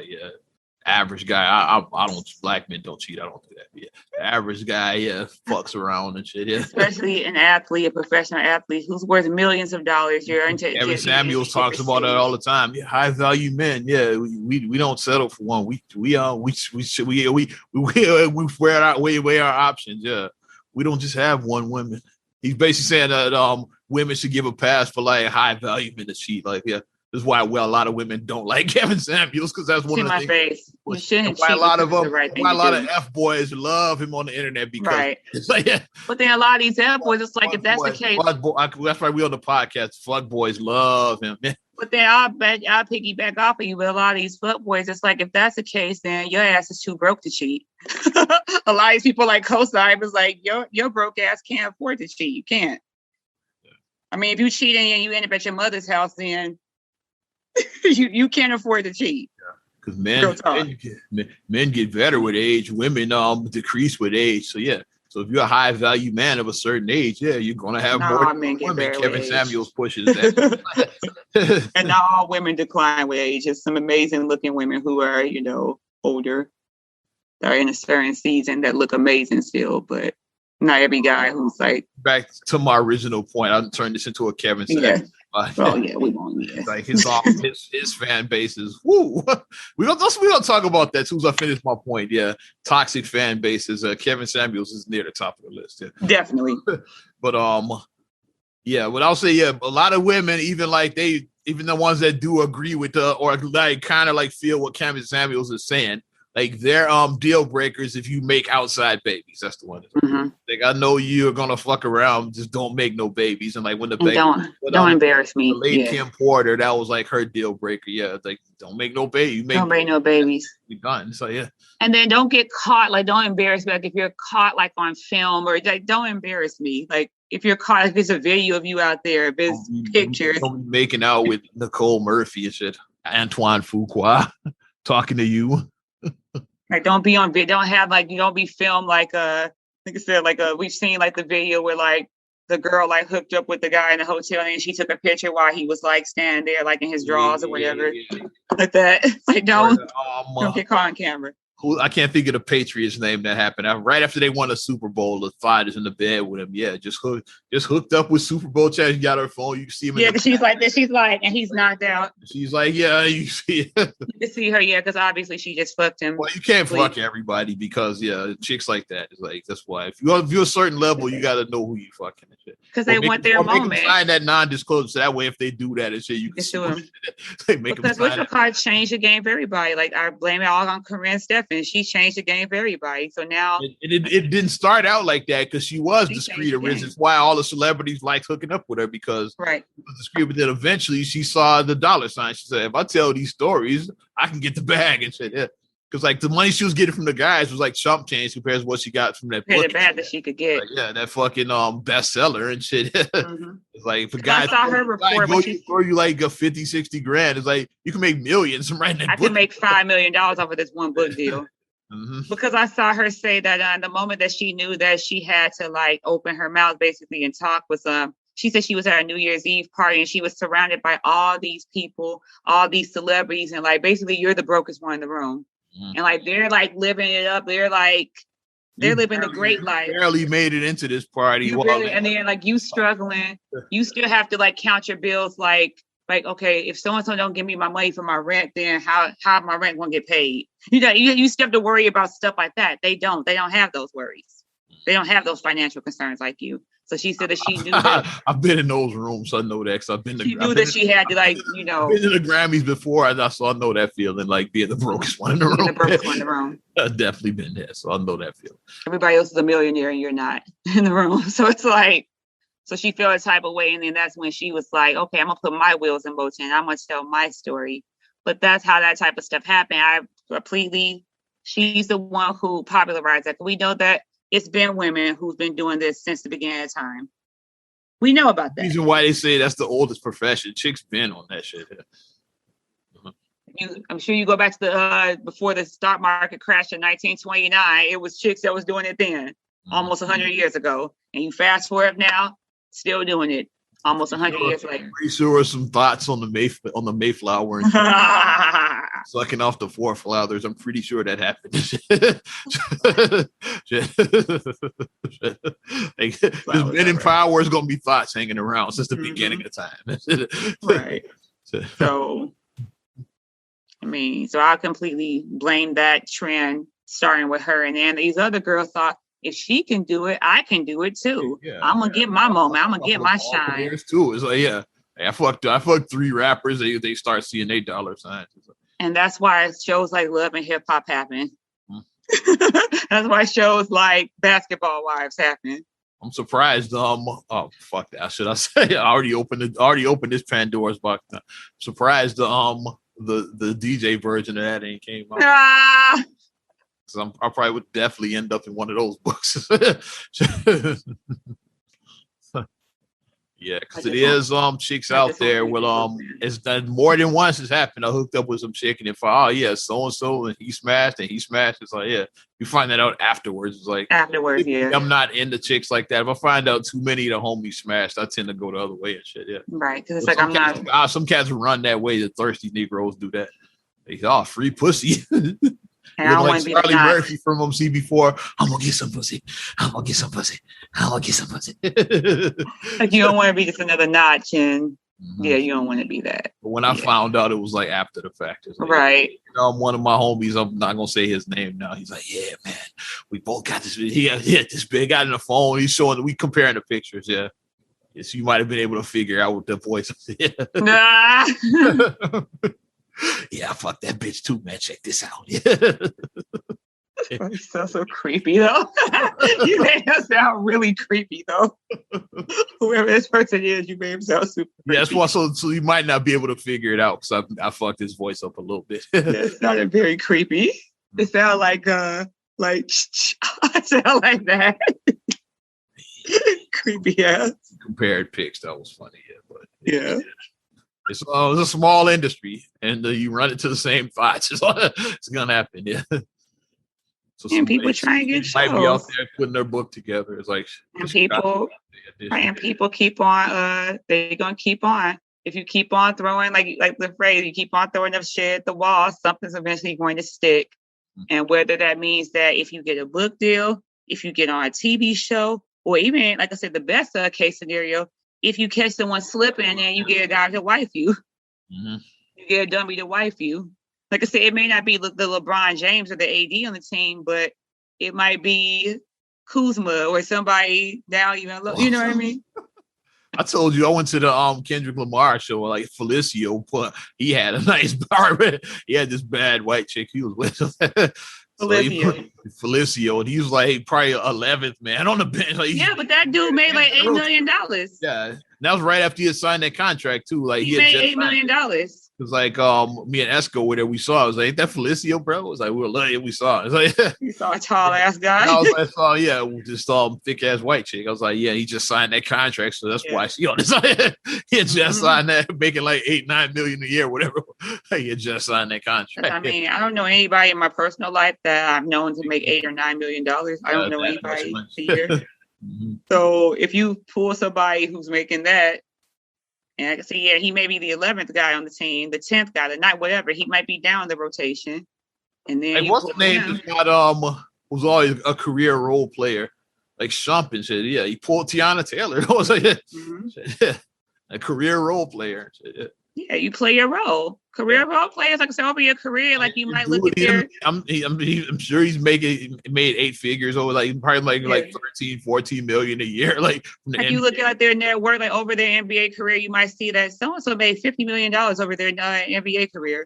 Speaker 1: average guy. I don't. Black men don't cheat. I don't do that. Yeah, the average guy, fucks around and shit. Yeah,
Speaker 2: especially an athlete, a professional athlete who's worth millions of dollars.
Speaker 1: Kevin Samuels talks about that all the time. Yeah, high value men. Yeah, we don't settle for one. We weigh our options. Yeah, we don't just have one woman. He's basically saying that women should give a pass for high value men to cheat. This is why a lot of women don't like Kevin Samuels, because that's one of the things. Why a lot of F boys love him on the internet, because it's
Speaker 2: But then a lot of these F boys, it's if that's the case.
Speaker 1: That's why we on the podcast. Fuck boys love him.
Speaker 2: But then I'll piggyback off of you. But a lot of these fuck boys, it's if that's the case, then your ass is too broke to cheat. A lot of these people co-sign is your broke ass can't afford to cheat. You can't. I mean, if you cheat and you end up at your mother's house, then you can't afford to cheat.
Speaker 1: Because men get better with age, women decrease with age. So so if you're a high value man of a certain age, you're gonna have more women. Kevin Samuels pushes that.
Speaker 2: And not all women decline with age. There's some amazing looking women who are older, that are in a certain season that look amazing still, but not every guy who's
Speaker 1: back to my original point. I'll turn this into a Kevin Samuels.
Speaker 2: Oh yeah, we won't. Yes.
Speaker 1: Like his fan base is woo. We don't talk about that. As soon as I finish my point, yeah, toxic fan bases. Kevin Samuels is near the top of the list. Yeah.
Speaker 2: Definitely.
Speaker 1: But yeah. But I'll say a lot of women, even the ones that do agree with or like kind of like feel what Kevin Samuels is saying. Like they're deal breakers if you make outside babies. That's the one.
Speaker 2: Mm-hmm.
Speaker 1: Like I know you're gonna fuck around, just don't make no babies. And like when the baby,
Speaker 2: don't embarrass me.
Speaker 1: The late Kim Porter, that was like her deal breaker. Yeah, like don't make no baby.
Speaker 2: Don't make no babies.
Speaker 1: Be done. So yeah.
Speaker 2: And then don't get caught. Like don't embarrass me. Like if you're caught like on film or like don't embarrass me. Like if you're caught, if there's a video of you out there, if there's pictures.
Speaker 1: Don't be making out with Nicole Murphy and shit. Antoine Fuqua talking to you.
Speaker 2: Like don't be on video. Don't have like you don't be filmed like like I said we've seen like the video where like the girl like hooked up with the guy in the hotel and she took a picture while he was like standing there like in his drawers or whatever like that. Like don't get caught on camera.
Speaker 1: I can't think of the Patriots name that happened. Right after they won a Super Bowl, the fighters in the bed with him. Yeah, just hooked up with Super Bowl chat. You got her phone. You can see him.
Speaker 2: Yeah, because she's like this. She's like, and he's knocked out.
Speaker 1: She's like, yeah, you see it.
Speaker 2: You can see her, yeah, because obviously she just fucked him.
Speaker 1: Well, you can't fuck everybody because chicks like that is like that's why. If you're a certain level, you got to know who you fucking and shit.
Speaker 2: Because they want their moment.
Speaker 1: Make them sign that non-disclosure. So that way, if they do that and shit, you can sue them.
Speaker 2: Because Rachel Carr changed the game for everybody. Like I blame it all on Corinne Steffen. She changed the game for everybody. So now
Speaker 1: it didn't start out like that because she was discreet originally. That's why all the celebrities liked hooking up with her because
Speaker 2: she
Speaker 1: was discreet. But then eventually she saw the dollar sign. She said, "If I tell these stories, I can get the bag." And shit, yeah. Because like the money she was getting from the guys was like chump change compared to what she got from that book.
Speaker 2: The bag that she could get.
Speaker 1: Like, yeah, that fucking bestseller and shit.
Speaker 2: Mm-hmm.
Speaker 1: It's like if a guy
Speaker 2: saw her report
Speaker 1: for you like a 50-60 grand, it's like you can make millions from writing that book.
Speaker 2: I can make $5 million off of this one book deal. Mm-hmm. Because I saw her say that the moment that she knew that she had to like open her mouth basically and talk was she said she was at a New Year's Eve party and she was surrounded by all these people, all these celebrities, and like basically you're the brokest one in the room. Mm-hmm. And like they're like living it up. They're living the great life.
Speaker 1: Barely made it into this party.
Speaker 2: And then like you struggling, you still have to like count your bills like okay, if so-and-so don't give me my money for my rent, then how my rent gonna get paid? You still have to worry about stuff like that. They don't have those worries. They don't have those financial concerns like you. So she said that she knew that.
Speaker 1: I've been in those rooms, so I know that. I've been.
Speaker 2: She knew that she had to
Speaker 1: been to the Grammys before, so I know that feeling, like being the brokest one in the room.
Speaker 2: The brokest one in the room.
Speaker 1: I've definitely been there, so I know that feeling.
Speaker 2: Everybody else is a millionaire, and you're not in the room. So it's like, so she felt a type of way, and then that's when she was like, "Okay, I'm gonna put my wheels in motion. I'm gonna tell my story." But that's how that type of stuff happened. She's the one who popularized that. We know that it's been women who've been doing this since the beginning of time. We know about that.
Speaker 1: Reason why they say that's the oldest profession. Chicks been on that shit.
Speaker 2: I'm sure you go back to the before the stock market crashed in 1929. It was chicks that was doing it then, almost 100 years ago. And you fast forward now, still doing it. Almost 100 years later.
Speaker 1: Pretty sure some thoughts on the Mayflower and sucking off the four flowers. I'm pretty sure that happened. Like, there's been in power. There's gonna be thoughts hanging around since the beginning of time.
Speaker 2: Right. So, I mean, so I completely blame that trend starting with her, and then these other girls thought, if she can do it, I can do it too. Yeah, I'm gonna get my moment. I'm gonna get my shine.
Speaker 1: Too. It's like, yeah, I fucked 3 rappers. They start seeing their dollar signs.
Speaker 2: And that's why shows like Love and Hip Hop happen. That's why shows like Basketball Wives happen.
Speaker 1: I'm surprised. Oh fuck that. Should I say? I already opened this Pandora's box. I'm surprised. The DJ version of that ain't came out. I probably would definitely end up in one of those books. Yeah, because it is chicks out there with it's done more than once. It's happened. I hooked up with some chick and so and so and he smashed. It's like, yeah, you find that out afterwards. It's like
Speaker 2: yeah.
Speaker 1: I'm not into chicks like that. If I find out too many of the homies smashed, I tend to go the other way and shit. Yeah,
Speaker 2: right. Because it's like
Speaker 1: some cats run that way. The thirsty Negroes do that. They free pussy.
Speaker 2: And I don't want to be
Speaker 1: Charlie Murphy from MC4. I'm gonna get some pussy. I'm gonna get some pussy.
Speaker 2: Like you don't want to be just another notch in
Speaker 1: Mm-hmm.
Speaker 2: Yeah, you don't want to be that.
Speaker 1: But when I found out, it was like after the fact. Like,
Speaker 2: right.
Speaker 1: One of my homies, I'm not gonna say his name now. He's like, yeah, man, we both got this. This big guy on the phone. He's showing. We comparing the pictures. Yeah. Yes, you might have been able to figure out what the voice.
Speaker 2: Nah.
Speaker 1: Yeah, fuck that bitch too, man. Check this out.
Speaker 2: You sound so creepy though. You made him sound really creepy though. Whoever this person is, you made him sound super creepy.
Speaker 1: Yeah, that's why. So you might not be able to figure it out because I fucked his voice up a little bit.
Speaker 2: It sounded very creepy. It sounded like I sound like that. Creepy ass.
Speaker 1: Compared pics, that was funny.
Speaker 2: Yeah.
Speaker 1: It's a small industry, and you run into the same thoughts. It's gonna happen. Yeah. So
Speaker 2: and people try and get
Speaker 1: might be out there putting their book together. It's like
Speaker 2: and people keep on. They're gonna keep on. If you keep on throwing, like the phrase, you keep on throwing up shit at the wall, something's eventually going to stick. Mm-hmm. And whether that means that if you get a book deal, if you get on a TV show, or even, like I said, the best case scenario, if you catch someone slipping and you get a guy to wife you,
Speaker 1: mm-hmm.
Speaker 2: you get a dummy to wife you. Like I said, it may not be the LeBron James or the AD on the team, but it might be Kuzma or somebody now even low. You know what I mean?
Speaker 1: I told you I went to the Kendrick Lamar show. Like Felicio, he had a nice barber. He had this bad white chick he was with. Felicio, and he was like probably 11th man on the bench. Like,
Speaker 2: yeah, but that dude made like $8 million.
Speaker 1: Yeah, and that was right after he had signed that contract too. Like
Speaker 2: he made $8 million.
Speaker 1: It was like me and Esco were there. We saw. I was like, "Ain't that Felicio, bro?" It was like we were like, we saw. It was like
Speaker 2: you saw a tall ass guy.
Speaker 1: I saw, yeah, just thick ass white chick. I was like, yeah, he just signed that contract, so that's why she on this. He had just signed that, making like $8-9 million a year, whatever. He had just signed that contract.
Speaker 2: I mean, I don't know anybody in my personal life that I've known to make $8 or $9 million. I don't know anybody a year. Mm-hmm. So if you pull somebody who's making that. And I can see, yeah, he may be the 11th guy on the team, the 10th guy, the 9th, whatever. He might be down the rotation. And then
Speaker 1: what's the name? Was always a career role player, like Shump and shit. Yeah, he pulled Tiana Taylor. It was like a career role player.
Speaker 2: Yeah, you play your role. Career role players, like I said, over your career, like you might look at their.
Speaker 1: I'm sure he's made 8 figures over like 13, 14 million a year. Like
Speaker 2: you look at their net worth, like over their NBA career, you might see that so and so made $50 million over their NBA career.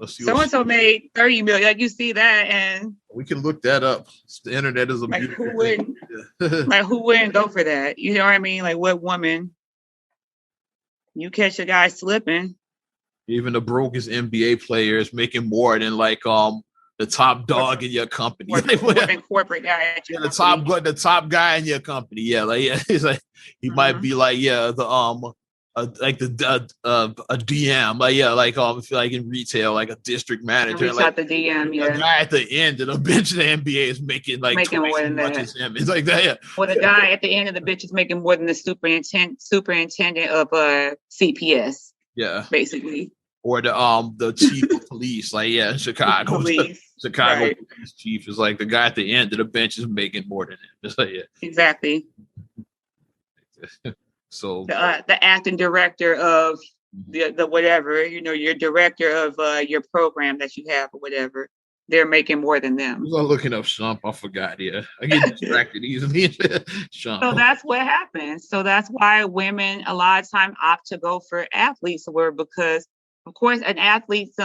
Speaker 2: So and so made 30 million. Like you see that, and
Speaker 1: we can look that up. The internet is a
Speaker 2: like who wouldn't like who wouldn't go for that? You know what I mean? Like what woman? You catch a guy slipping.
Speaker 1: Even the brokest NBA players making more than like the top dog in your company.
Speaker 2: Corporate guy.
Speaker 1: The top guy in your company. Yeah, like he's like he might be like the like the a DM, like if like in retail, like a district manager, like
Speaker 2: the DM,
Speaker 1: the guy at the end of the bench of the NBA is making like twice as much as him. It's like that. Yeah.
Speaker 2: Well, the guy at the end of the bench is making more than the superintendent of CPS.
Speaker 1: Yeah,
Speaker 2: basically.
Speaker 1: Or the chief of police, like Chicago police chief is like the guy at the end of the bench is making more than him. It's like, yeah,
Speaker 2: exactly.
Speaker 1: So
Speaker 2: the acting director of the whatever, your director of your program that you have or whatever, they're making more than them.
Speaker 1: I was looking up Shump. I forgot. Yeah, I get distracted easily. Shump.
Speaker 2: So that's what happens. So that's why women a lot of time opt to go for athletes, because of course an athlete's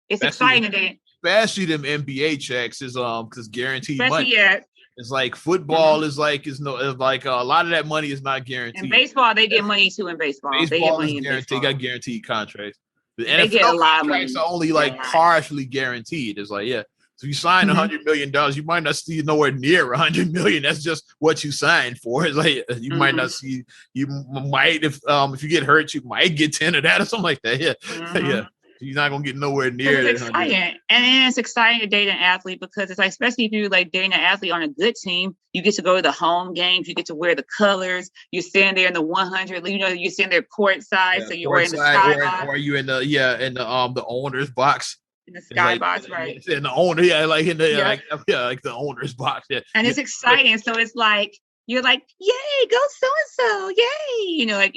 Speaker 2: it's exciting.
Speaker 1: Especially them NBA checks is because guaranteed money.
Speaker 2: Yeah.
Speaker 1: It's like football is like a lot of that money is not guaranteed.
Speaker 2: In baseball, they get money too. In baseball,
Speaker 1: they get money guaranteed. They got guaranteed contracts. The
Speaker 2: NFL get a lot of money.
Speaker 1: Are only like partially guaranteed. It's like so you sign $100 million, you might not see nowhere near $100 million. That's just what you signed for. It's like you might not see. You might if you get hurt, you might get 10 of that or something like that. Yeah, yeah. You're not gonna get nowhere near
Speaker 2: it. It's exciting. And it's exciting to date an athlete because it's like, especially if you're like dating an athlete on a good team, you get to go to the home games, you get to wear the colors, you're standing there in the 100, you're standing there courtside, so you're in the skybox.
Speaker 1: Or you in the owner's box.
Speaker 2: In the skybox, right?
Speaker 1: In the owner, like in the like the owner's box. Yeah.
Speaker 2: And it's exciting. So it's like you're like, yay, go so and so, yay! Like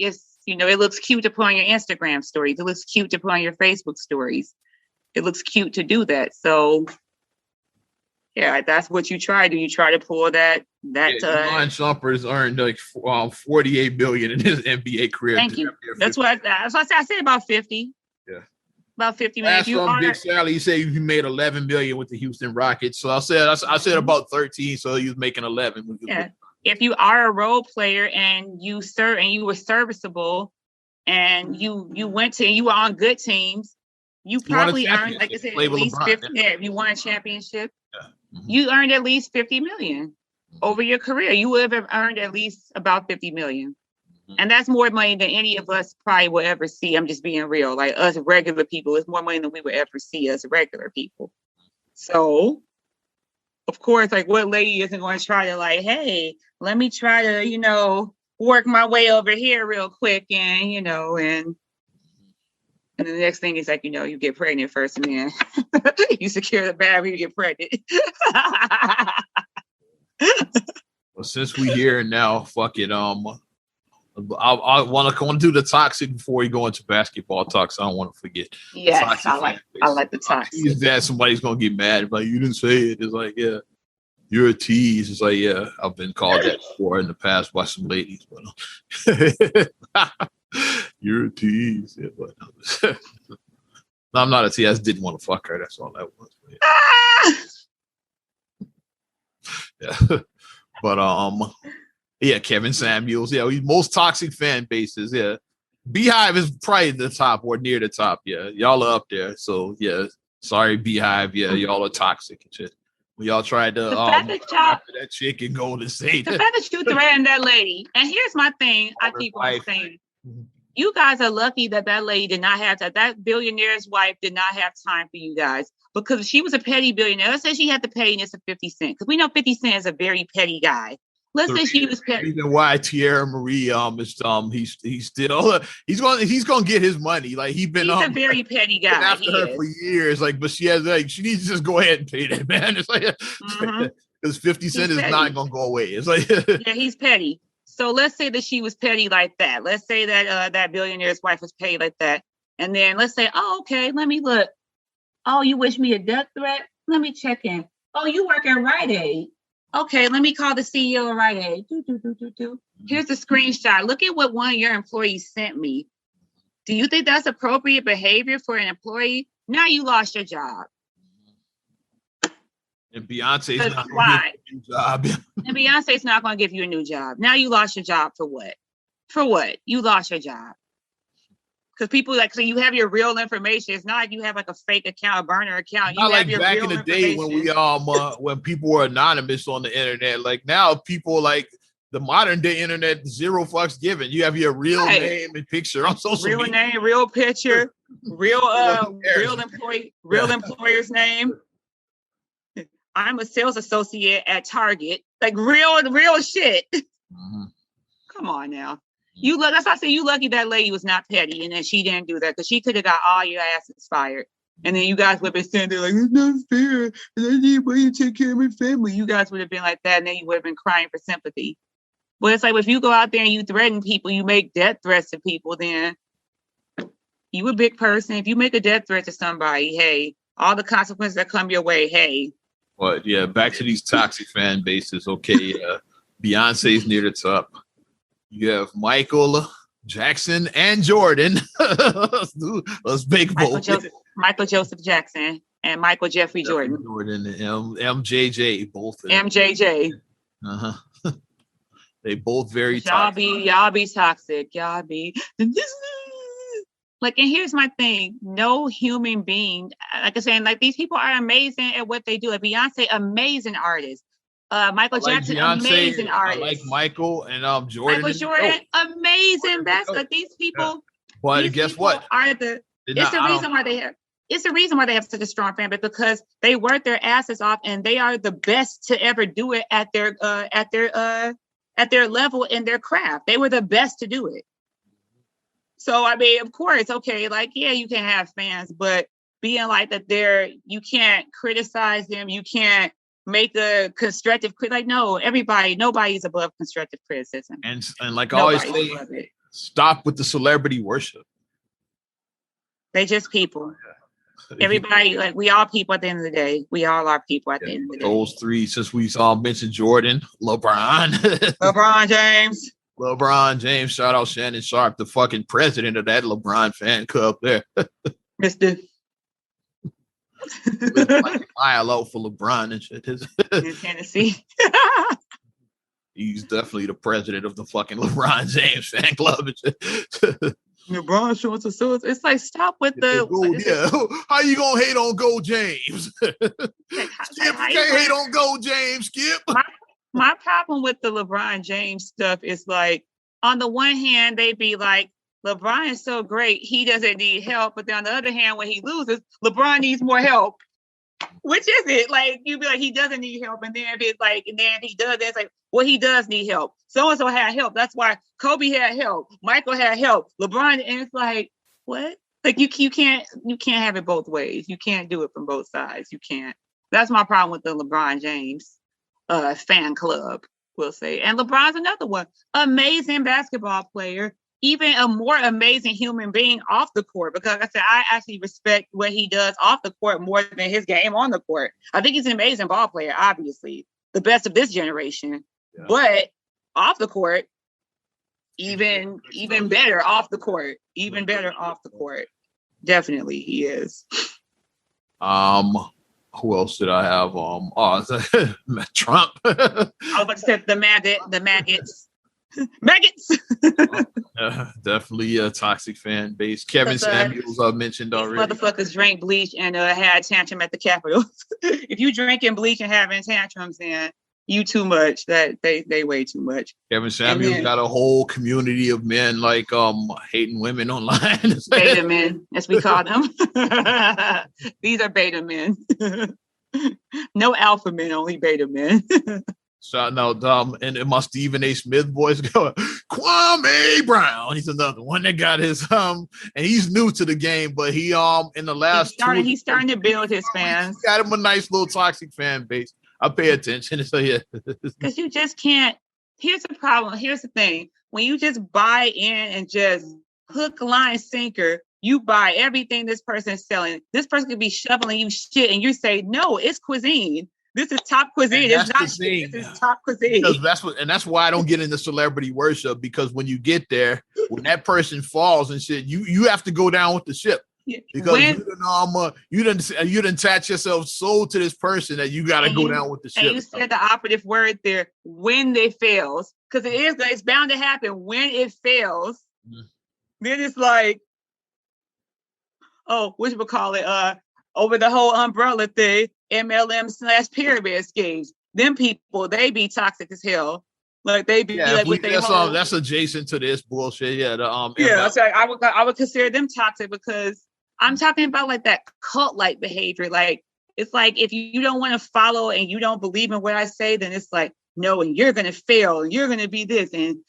Speaker 2: It looks cute to put on your Instagram stories. It looks cute to put on your Facebook stories. It looks cute to do that. So, yeah, that's what you try to do. You try to pull that.
Speaker 1: Iman Shumpert has earned like $48 billion in his NBA career.
Speaker 2: Thank you. That's what I said, about 50.
Speaker 1: Yeah.
Speaker 2: About 50 million.
Speaker 1: Last from Big Sally, he said he made 11 million with the Houston Rockets. So I said about 13. So he was making 11.
Speaker 2: Yeah. If you are a role player and you were serviceable, and you were on good teams, you probably earned, like I said, at least 50. Yeah, if you won a championship, you earned at least 50 million over your career. You would have earned at least about 50 million. And that's more money than any of us probably will ever see. I'm just being real. Like us regular people, it's more money than we would ever see as regular people. So, of course, like what lady isn't going to try to like, hey, let me try to, work my way over here real quick and, and the next thing is like, you get pregnant first and then you secure the bag when you get pregnant.
Speaker 1: Well, since we here now, fuck it. I want to do the toxic before we go into basketball talk. So I don't want to forget.
Speaker 2: Yes, I like the toxic.
Speaker 1: That somebody's gonna get mad, like you didn't say it. It's like, yeah, you're a tease. It's like, yeah, I've been called that before in the past by some ladies, but you're a tease. Yeah, but no, I'm not a tease. I just didn't want to fuck her. That's all that was. Yeah. But yeah, Kevin Samuels. Yeah, most toxic fan bases. Yeah, Beehive is probably the top or near the top. Yeah, y'all are up there. So yeah, sorry Beehive. Yeah, y'all are toxic and shit. When y'all tried to that chick in Golden State.
Speaker 2: The fact that you threatened that lady. And here's my thing. I keep on saying, you guys are lucky that lady did not have that billionaire's wife did not have time for you guys, because if she was a petty billionaire, let's say she had the pettiness of 50 Cent, because we know 50 Cent is a very petty guy. Let's say she was petty.
Speaker 1: Reason why Tierra Marie is he's still he's gonna get his money. Like he's
Speaker 2: a very petty guy.
Speaker 1: After her for years, like, but she needs to just go ahead and pay that man. It's like because 50 Cent is not gonna go away. It's like
Speaker 2: yeah, he's petty. So let's say that she was petty like that. Let's say that that billionaire's wife was petty like that, and then let's say, oh, okay, let me look. Oh, you wish me a death threat? Let me check in. Oh, you work at Rite Aid. Okay, let me call the CEO of Rite Aid. Here's the screenshot. Look at what one of your employees sent me. Do you think that's appropriate behavior for an employee? Now you lost your job.
Speaker 1: And Beyonce's not going to give you a new job.
Speaker 2: And Beyonce's not going to give you a new job. Now you lost your job for what? For what? You lost your job. Because people so you have your real information. It's not like you have like a fake account, a burner account.
Speaker 1: Not like back in the day when we when people were anonymous on the internet. Like now, people like the modern day internet, zero fucks given. You have your real name and picture on social media.
Speaker 2: Real name, real picture, real employee, real employer's name. I'm a sales associate at Target. Like real shit. Mm-hmm. Come on now. That's why I say you lucky that lady was not petty and then she didn't do that, because she could have got all your asses fired. And then you guys would have been sitting there like, it's not fair. And I need money to take care of my family. You guys would have been like that, and then you would have been crying for sympathy. But it's like, if you go out there and you threaten people, you make death threats to people, then you a big person. If you make a death threat to somebody, hey, all the consequences that come your way, hey.
Speaker 1: But yeah, back to these toxic fan bases. Okay, Beyonce's near the top. You have Michael Jackson and Jordan. Let's big both.
Speaker 2: Michael Joseph Jackson and Michael Jeffrey Jordan.
Speaker 1: Jordan and MJJ, both.
Speaker 2: MJJ.
Speaker 1: They both very toxic.
Speaker 2: Y'all be toxic. Y'all be like, and here's my thing. No human being, like I'm saying, like these people are amazing at what they do. Like Beyonce, amazing artist. Michael Jackson, Beyonce, amazing artist.
Speaker 1: I like Michael and Jordan.
Speaker 2: Michael Jordan, amazing. That's like these people.
Speaker 1: But guess what?
Speaker 2: It's the reason why they have such a strong fan base, because they work their asses off and they are the best to ever do it at their level in their craft. They were the best to do it. So I mean, of course, okay, like yeah, you can have fans, but being like that, you can't criticize them. You can't make a constructive no, nobody's above constructive criticism.
Speaker 1: And like I always say, Stop with the celebrity worship.
Speaker 2: They just people. Everybody, like, we all people at the end of the day. We all are people at the end of the day.
Speaker 1: Those three, since we saw mentioned Jordan, LeBron.
Speaker 2: LeBron James.
Speaker 1: LeBron James, shout out Shannon Sharp, the fucking president of that LeBron fan club there.
Speaker 2: Mr.
Speaker 1: Like mile out for LeBron and shit.
Speaker 2: In Tennessee.
Speaker 1: He's definitely the president of the fucking LeBron James fan club.
Speaker 2: LeBron showing us so it's like, stop with the
Speaker 1: How you gonna hate on Go James? Skip, you can't hate on Go James, Skip.
Speaker 2: My problem with the LeBron James stuff is, like, on the one hand, they be like, LeBron is so great, he doesn't need help. But then on the other hand, when he loses, LeBron needs more help. Which is it? Like, you'd be like, he doesn't need help. And then if it's like, and then if he does, it's like, well, he does need help. So-and-so had help. That's why Kobe had help. Michael had help. LeBron, and it's like, what? Like, you can't have it both ways. You can't do it from both sides. You can't. That's my problem with the LeBron James fan club, we'll say. And LeBron's another one. Amazing basketball player. Even a more amazing human being off the court, because like I said, I actually respect what he does off the court more than his game on the court. I think he's an amazing ball player, obviously, the best of this generation. Yeah. But off the court, even better off the court, even better off the court. Definitely, he is.
Speaker 1: Who else did I have? Trump.
Speaker 2: I was about to say the maggots. Maggots.
Speaker 1: Definitely a toxic fan base. Kevin Samuels I mentioned already.
Speaker 2: Motherfuckers drank bleach and had a tantrum at the Capitol. If you drinking bleach and having tantrums, then you too much. That they way too much.
Speaker 1: Kevin Samuels got a whole community of men like hating women online.
Speaker 2: Beta men, as we call them. These are beta men. No alpha men, only beta men.
Speaker 1: Shouting out and my Stephen A. Smith voice go, Kwame Brown. He's another one that got his and he's new to the game, but he in the last
Speaker 2: he's starting to build his fans.
Speaker 1: Got him a nice little toxic fan base. I pay attention. So yeah.
Speaker 2: Because you just can't. Here's the problem. Here's the thing. When you just buy in and just hook, line, sinker, you buy everything this person's selling. This person could be shoveling you shit, and you say, no, it's cuisine. This is top cuisine. It's not shit. This is top cuisine.
Speaker 1: That's why I don't get into celebrity worship, because when you get there, when that person falls and shit, you have to go down with the ship. Because you didn't attach yourself so to this person that you got to go down with the ship.
Speaker 2: And you said the operative word there, when they fails, because it's bound to happen. When it fails, then it's like, over the whole umbrella thing, MLM/pyramid schemes. Them people, they be toxic as hell. Like they be
Speaker 1: that's adjacent to this bullshit. Yeah,
Speaker 2: I would consider them toxic, because I'm talking about like that cult-like behavior. Like, it's like, if you don't want to follow and you don't believe in what I say, then it's like, no, and you're gonna fail, and you're gonna be this, and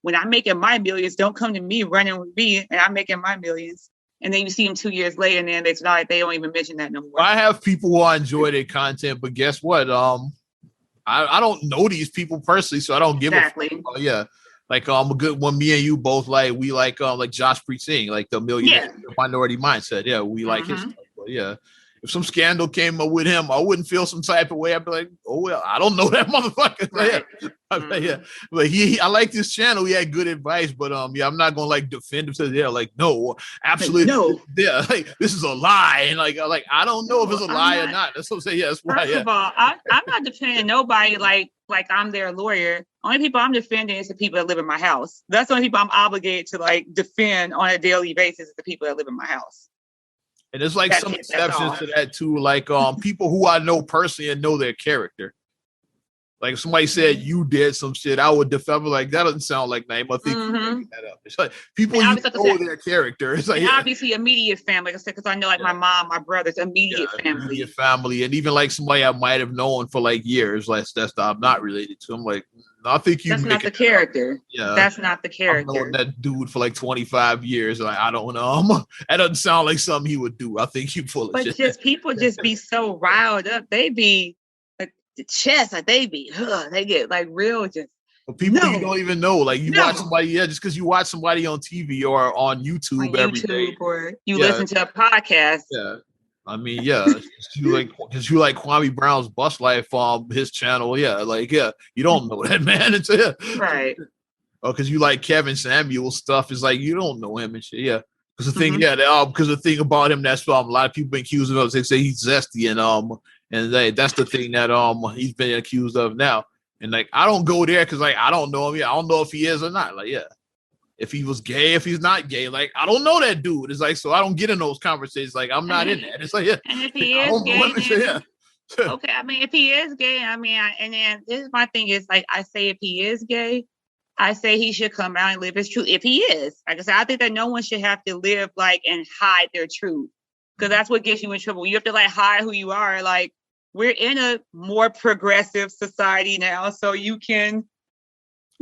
Speaker 2: when I'm making my millions, don't come to me running with me, and I'm making my millions. And then you see them 2 years later, and then it's not, they don't even mention that no more.
Speaker 1: I have people who enjoy their content, but guess what? I don't know these people personally, so I don't give a fuck. Yeah. Like a good one, me and you both like Josh Precinct, like the Millionaire Minority Mindset. Yeah, we like his stuff. But yeah. If some scandal came up with him, I wouldn't feel some type of way. I'd be like, oh well, I don't know that motherfucker. Right. But I like this channel. He had good advice, but I'm not gonna like defend him. No, absolutely, no. Yeah, like this is a lie, and like I don't know if it's a lie or not. That's what I'm saying. Yeah, that's why.
Speaker 2: First of all, I'm not defending nobody like I'm their lawyer. Only people I'm defending is the people that live in my house. That's the only people I'm obligated to like defend on a daily basis, is the people that live in my house.
Speaker 1: And there's like some exceptions to that too, like people who I know personally and know their character. Like if somebody said you did some shit, I would defend. Like that doesn't sound like name. I think you're making that up. It's like people you know their character. It's like
Speaker 2: obviously immediate family. Like I said, because I know like my mom, my brothers, immediate family.
Speaker 1: Immediate family, and even like somebody I might have known for like years. Like I'm not related to. I'm like, I think you.
Speaker 2: That's not the character. Yeah, that's not the character.
Speaker 1: I've known that dude for like 25 years. Like I don't know. That doesn't sound like something he would do. I think you full of shit.
Speaker 2: But just people just be so riled up. They be like the chest, like they get like real just
Speaker 1: But people you don't even know, like you watch somebody, just because you watch somebody on TV or on YouTube every day,
Speaker 2: or you listen to a podcast.
Speaker 1: Yeah, I mean, because you like Kwame Brown's Bus Life on his channel, you don't know that man. It's
Speaker 2: right.
Speaker 1: Or because you like Kevin Samuel's stuff, it's like you don't know him and shit. Because the thing, because the thing about him that's a lot of people been accused of. They say he's zesty and that's the thing that he's been accused of now. And like I don't go there because like I don't know him. I don't know if he is or not. Like if he was gay, if he's not gay, like I don't know that dude. It's like so I don't get in those conversations. Like I'm not in that. It's like
Speaker 2: and if he is gay, okay. I mean, if he is gay, I mean, and then this is my thing is like I say if he is gay, I say he should come out and live his truth. If he is, like I said, I think that no one should have to live like and hide their truth because that's what gets you in trouble. You have to like hide who you are. Like we're in a more progressive society now, so you can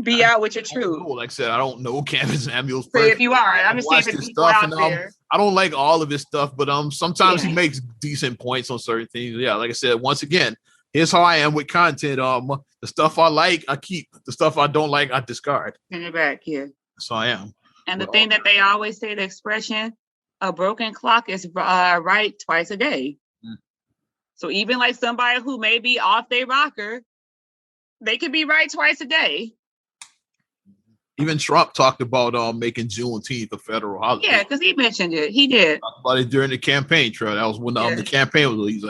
Speaker 2: be out with your truth.
Speaker 1: Like I said, I don't know Kevin Samuel's.
Speaker 2: So if you are, I'm just saying if people out there.
Speaker 1: I don't like all of his stuff, but sometimes he makes decent points on certain things. Yeah, like I said, once again, here's how I am with content. The stuff I like, I keep. The stuff I don't like, I discard.
Speaker 2: Send it back,
Speaker 1: So I am.
Speaker 2: And the thing that they always say, the expression, a broken clock is right twice a day. So even like somebody who may be off their rocker, they could be right twice a day.
Speaker 1: Even Trump talked about making Juneteenth a federal holiday.
Speaker 2: Yeah, because he mentioned it. He did.
Speaker 1: Talked about it during the campaign trail. That was when the campaign was released.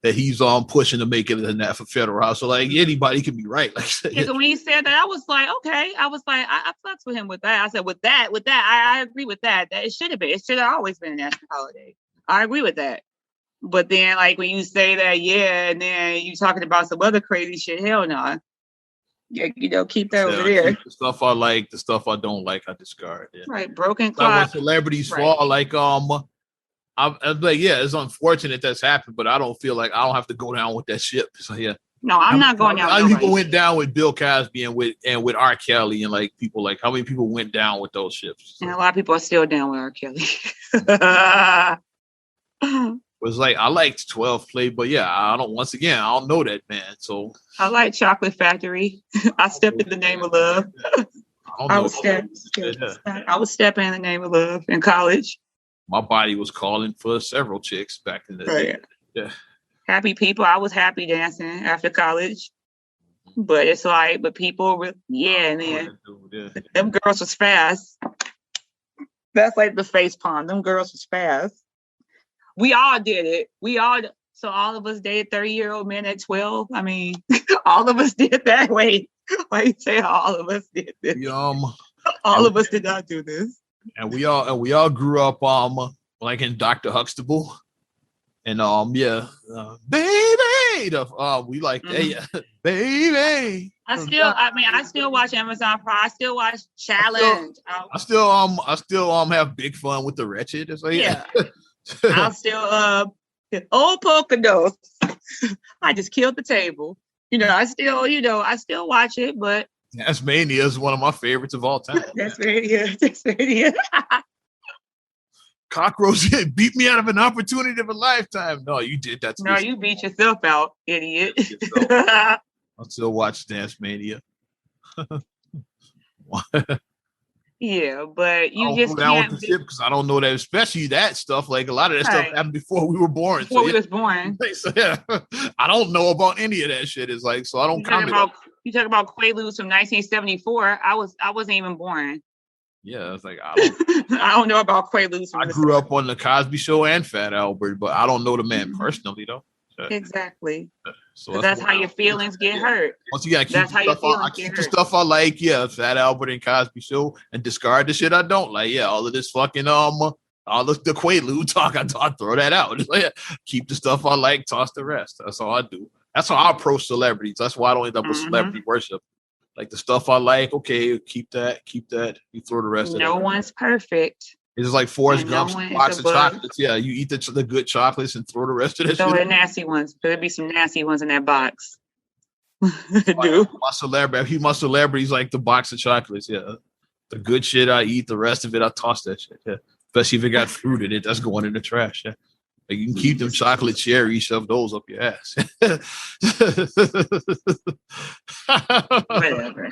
Speaker 1: That he's pushing to make it a federal house. So like anybody can be right. Like
Speaker 2: so when he said that, I was like, okay. I was like, I fucks with him with that. I said, with that, I agree with that. That it should have been. It should have always been a national holiday. I agree with that. But then, like when you say that, and then you talking about some other crazy shit, hell no. Yeah, keep that over there.
Speaker 1: The stuff I like, the stuff I don't like, I discard. Yeah.
Speaker 2: Right, broken clock.
Speaker 1: Like when celebrities fall, like I'm like, it's unfortunate that's happened, but I don't feel like I don't have to go down with that ship. So
Speaker 2: no, I'm not going down.
Speaker 1: How many people went down with Bill Cosby and with R. Kelly and like people like how many people went down with those ships?
Speaker 2: And a lot of people are still down with R. Kelly.
Speaker 1: Was like I liked 12 Play, but I don't know that man. So
Speaker 2: I like Chocolate Factory. I stepped in the name of love. I was stepping in the name of love in college.
Speaker 1: My body was calling for several chicks back in the day. Yeah.
Speaker 2: Happy people. I was happy dancing after college. But it's like, people, and then them girls was fast. That's like the face palm. Them girls was fast. We all did it. So all of us dated 30-year-old men at 12. I mean, all of us did that. Why you say all of us did this? All of us did not do this.
Speaker 1: And we all grew up like in Dr. Huxtable. And baby, we like that, baby.
Speaker 2: I still watch Amazon Prime. I still watch Challenge.
Speaker 1: I still have big fun with the Wretched. So
Speaker 2: I'll still old polka dots. I just killed the table. I still watch it, but
Speaker 1: Tasmania is one of my favorites of all time.
Speaker 2: Tasmania.
Speaker 1: Cockroach beat me out of an opportunity of a lifetime. No, you did that.
Speaker 2: No, you beat yourself out, idiot.
Speaker 1: I still watch Tasmania.
Speaker 2: Yeah, but you just
Speaker 1: can't with the ship because I don't know that, especially that stuff. Like a lot of that stuff happened before we were born.
Speaker 2: Before we was born.
Speaker 1: So I don't know about any of that shit. It's like so I don't comment.
Speaker 2: You talk about Quaaludes from 1974. I wasn't even born.
Speaker 1: Yeah, it's like
Speaker 2: I don't know about Quaaludes.
Speaker 1: I grew up on the Cosby Show and Fat Albert, but I don't know the man personally though.
Speaker 2: Exactly. So that's how your feelings get hurt.
Speaker 1: Once you gotta keep the stuff I like, Fat Albert and Cosby Show, and discard the shit I don't like. All of this fucking all the Quaalude talk, I throw that out. Keep the stuff I like, toss the rest. That's all I do. That's how I approach celebrities. That's why I don't end up with celebrity worship. Like the stuff I like, okay, keep that. You throw the rest of it.
Speaker 2: No one's perfect.
Speaker 1: It's just like Forrest Gump's box of chocolates. Yeah, you eat the good chocolates and throw the rest of that shit.
Speaker 2: The nasty ones. There'll be some nasty ones in that box.
Speaker 1: My celebrity's like the box of chocolates. Yeah, the good shit I eat. The rest of it I toss that shit. Yeah, especially if it got fruit in it. That's going in the trash. Yeah, Like you can keep them chocolate cherries, shove those up your ass.
Speaker 2: Whatever.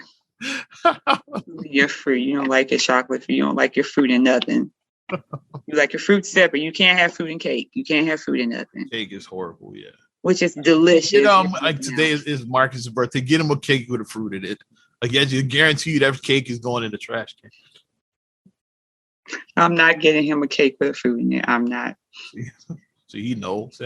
Speaker 2: Your fruit. You don't like your chocolate fruit. You don't like your fruit and nothing. You like your fruit separate. You can't have fruit and cake. You can't have fruit and nothing.
Speaker 1: Cake is horrible, yeah.
Speaker 2: Which is delicious.
Speaker 1: You know, like today is Marcus' birthday. Get him a cake with a fruit in it. Like, I guarantee you that cake is going in the trash can.
Speaker 2: I'm not getting him a cake with a fruit in it. I'm not.
Speaker 1: So he knows.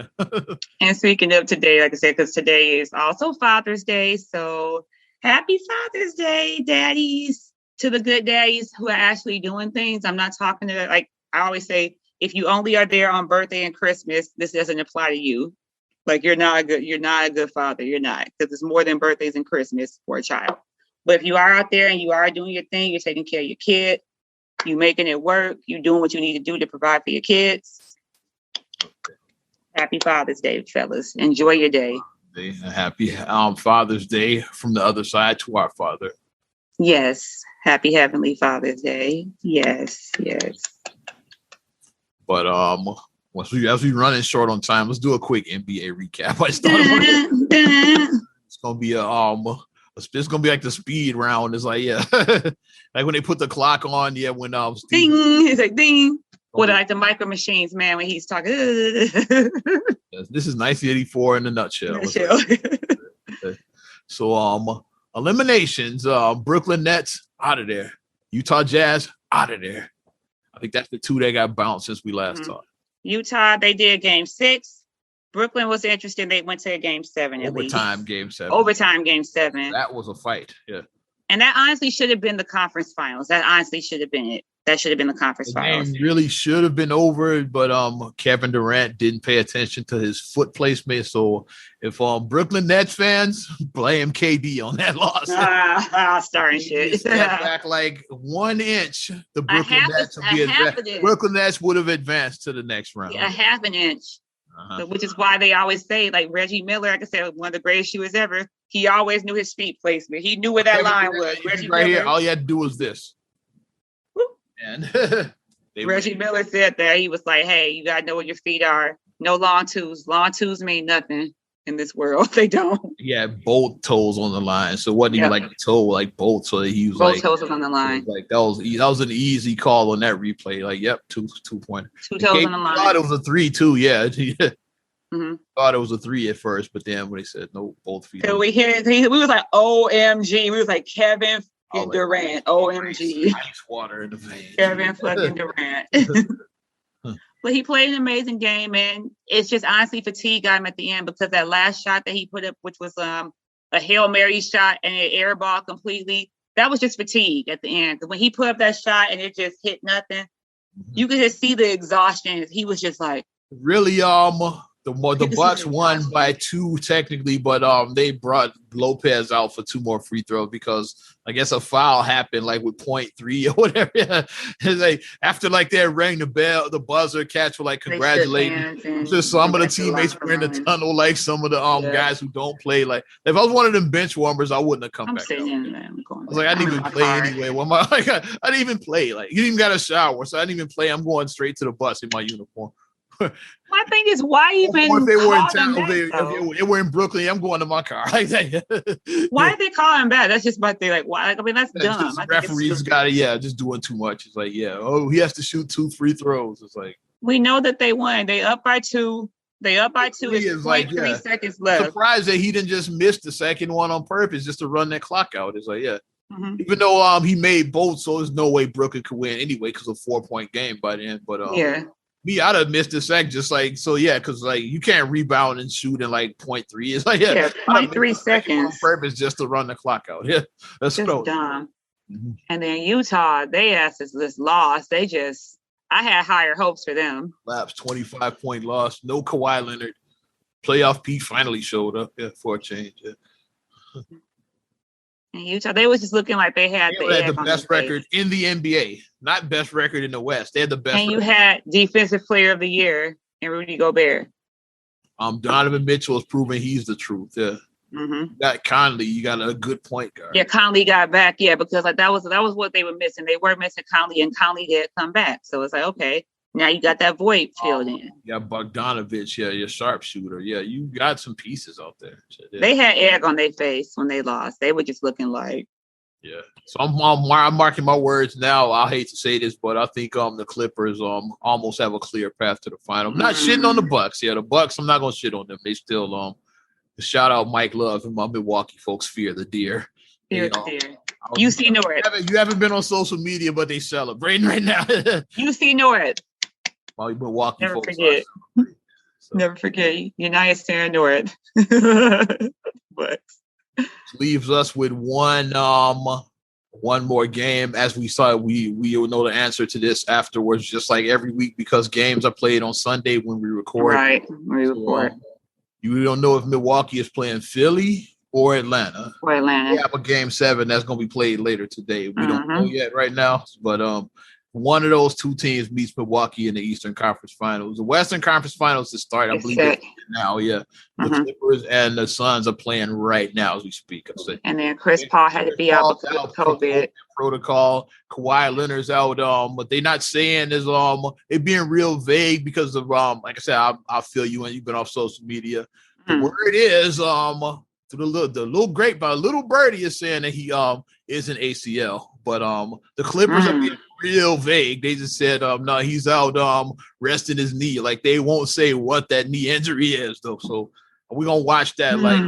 Speaker 2: And speaking of today, like I said, because today is also Father's Day. So happy Father's Day, daddies, to the good daddies who are actually doing things. I'm not talking to, like I always say, if you only are there on birthday and Christmas, this doesn't apply to you. Like you're not a good father. You're not, because it's more than birthdays and Christmas for a child. But if you are out there and you are doing your thing, you're taking care of your kid, you making it work, you're doing what you need to do to provide for your kids. Happy Father's Day, fellas. Enjoy your day.
Speaker 1: Happy Father's Day from the other side to our Father.
Speaker 2: Yes. Happy Heavenly Father's Day. Yes.
Speaker 1: But as we running short on time, let's do a quick NBA recap. It's gonna be it's gonna be like the speed round. It's like, yeah, like when they put the clock on, yeah, when
Speaker 2: ding, it's like ding. Or like the micro machines, man, when he's talking.
Speaker 1: This is 1984 in a nutshell. So eliminations, Brooklyn Nets out of there, Utah Jazz out of there. I think that's the two that got bounced since we last talked.
Speaker 2: Utah, they did game 6. Brooklyn was interesting. They went to a game 7 at least.
Speaker 1: Game 7.
Speaker 2: Overtime game 7.
Speaker 1: That was a fight. Yeah.
Speaker 2: And that honestly should have been the conference finals. That honestly should have been it. That should have been the conference finals.
Speaker 1: Game really should have been over, but Kevin Durant didn't pay attention to his foot placement. So if Brooklyn Nets fans, blame KD on that loss.
Speaker 2: Starting shit.
Speaker 1: Step back like 1 inch. The Brooklyn Nets would be advanced. Brooklyn Nets would have advanced to the next round.
Speaker 2: A half an inch. Which is why they always say, like Reggie Miller, like I said, one of the greatest shooters ever. He always knew his feet placement. He knew where that line was.
Speaker 1: Reggie right Miller, here, all you had to do was this. And
Speaker 2: Reggie Miller said that. He was like, hey, you gotta know where your feet are. No long twos. Long twos mean nothing in this world. They don't.
Speaker 1: Yeah, both toes on the line. So what do you like toe, like both? So he was
Speaker 2: both toes was on the line.
Speaker 1: Like that was an easy call on that replay. Like, yep, 2 pointer.
Speaker 2: 2 toes on the line.
Speaker 1: Thought it was a 3 too. Yeah. Thought it was a 3 at first, but then when they said no, both feet.
Speaker 2: So we was like, OMG. We was like Kevin Durant. OMG.
Speaker 1: Ice water in the vein.
Speaker 2: Kevin fucking Durant. But he played an amazing game, and it's just honestly fatigue got him at the end, because that last shot that he put up, which was a Hail Mary shot and an air ball completely, that was just fatigue at the end. Because when he put up that shot and it just hit nothing, you could just see the exhaustion. He was just like,
Speaker 1: really, the Bucks won by 2 technically, but they brought Lopez out for 2 more free throws because I guess a foul happened like with 0.3 or whatever. It's like after like they rang the bell, the buzzer, catch were like congratulating. Just some of the teammates were in the tunnel, like some of the guys who don't play. Like if I was one of them bench warmers, I wouldn't have come back. I was like, I didn't even play anyway. Well, I didn't even play. Like you didn't even got a shower, so I didn't even play. I'm going straight to the bus in my uniform.
Speaker 2: My thing is, why even?
Speaker 1: If they were in town, if they were in Brooklyn, I'm going to my car. Why
Speaker 2: did they call him back? That's just my thing. Like, why? I mean, that's dumb.
Speaker 1: Referees got it. Yeah, just doing too much. It's like, he has to shoot 2 free throws. It's like
Speaker 2: we know that they won. They up by 2. It's like 3 seconds left.
Speaker 1: Surprised that he didn't just miss the second one on purpose just to run that clock out. It's like, even though he made both, so there's no way Brooklyn could win anyway because of 4-point game by the end. But me, I'd have missed the sec just like so. Yeah, because like you can't rebound and shoot in like 0.3. It's like
Speaker 2: 0.3 seconds
Speaker 1: on purpose just to run the clock out. Yeah, that's
Speaker 2: just dumb. And then Utah, they asses just lost. I had higher hopes for them.
Speaker 1: Laps 25-point loss. No Kawhi Leonard. Playoff Pete finally showed up. Yeah, for a change. Yeah.
Speaker 2: And Utah, they was just looking like they had
Speaker 1: the best record in the NBA, not best record in the West. They had the best.
Speaker 2: And you had Defensive Player of the Year in Rudy Gobert.
Speaker 1: Donovan Mitchell has proven he's the truth. Yeah. You got Conley. You got a good point guard.
Speaker 2: Yeah, Conley got back. Yeah, because like that was what they were missing. They were missing Conley, and Conley did come back. So it's like, okay, Now you got that void filled in.
Speaker 1: Yeah, Bogdanovich, your sharpshooter. Yeah, you got some pieces out there. So, yeah.
Speaker 2: They had egg on their face when they lost. They were just looking like.
Speaker 1: Yeah. So I'm marking my words now. I hate to say this, but I think the Clippers almost have a clear path to the final. I'm not shitting on the Bucks. Yeah, the Bucks, I'm not gonna shit on them. They still shout out Mike Love and my Milwaukee folks fear the deer.
Speaker 2: Fear the deer. UC North.
Speaker 1: You haven't been on social media, but they celebrating right now.
Speaker 2: UC North.
Speaker 1: Milwaukee
Speaker 2: Never
Speaker 1: folks
Speaker 2: forget. Never forget. United States North. But
Speaker 1: leaves us with one more game. As we saw, we will know the answer to this afterwards, just like every week, because games are played on Sunday when we record.
Speaker 2: Right, we record.
Speaker 1: You don't know if Milwaukee is playing Philly or Atlanta.
Speaker 2: We
Speaker 1: have a game 7 that's going to be played later today. We don't know yet right now, but one of those two teams meets Milwaukee in the Eastern Conference Finals. The Western Conference Finals is starting, I believe, now. Yeah, the Clippers and the Suns are playing right now as we speak.
Speaker 2: And then Chris Paul had to be out because of COVID
Speaker 1: protocol. Kawhi Leonard's out, but they're not saying there's it being real vague because of like I said, I feel you when you've been off social media. The word is to the little grapevine, little birdie is saying that he is an ACL, but the Clippers are being real vague. They just said no, he's out resting his knee. Like they won't say what that knee injury is though. So we're gonna watch that. Like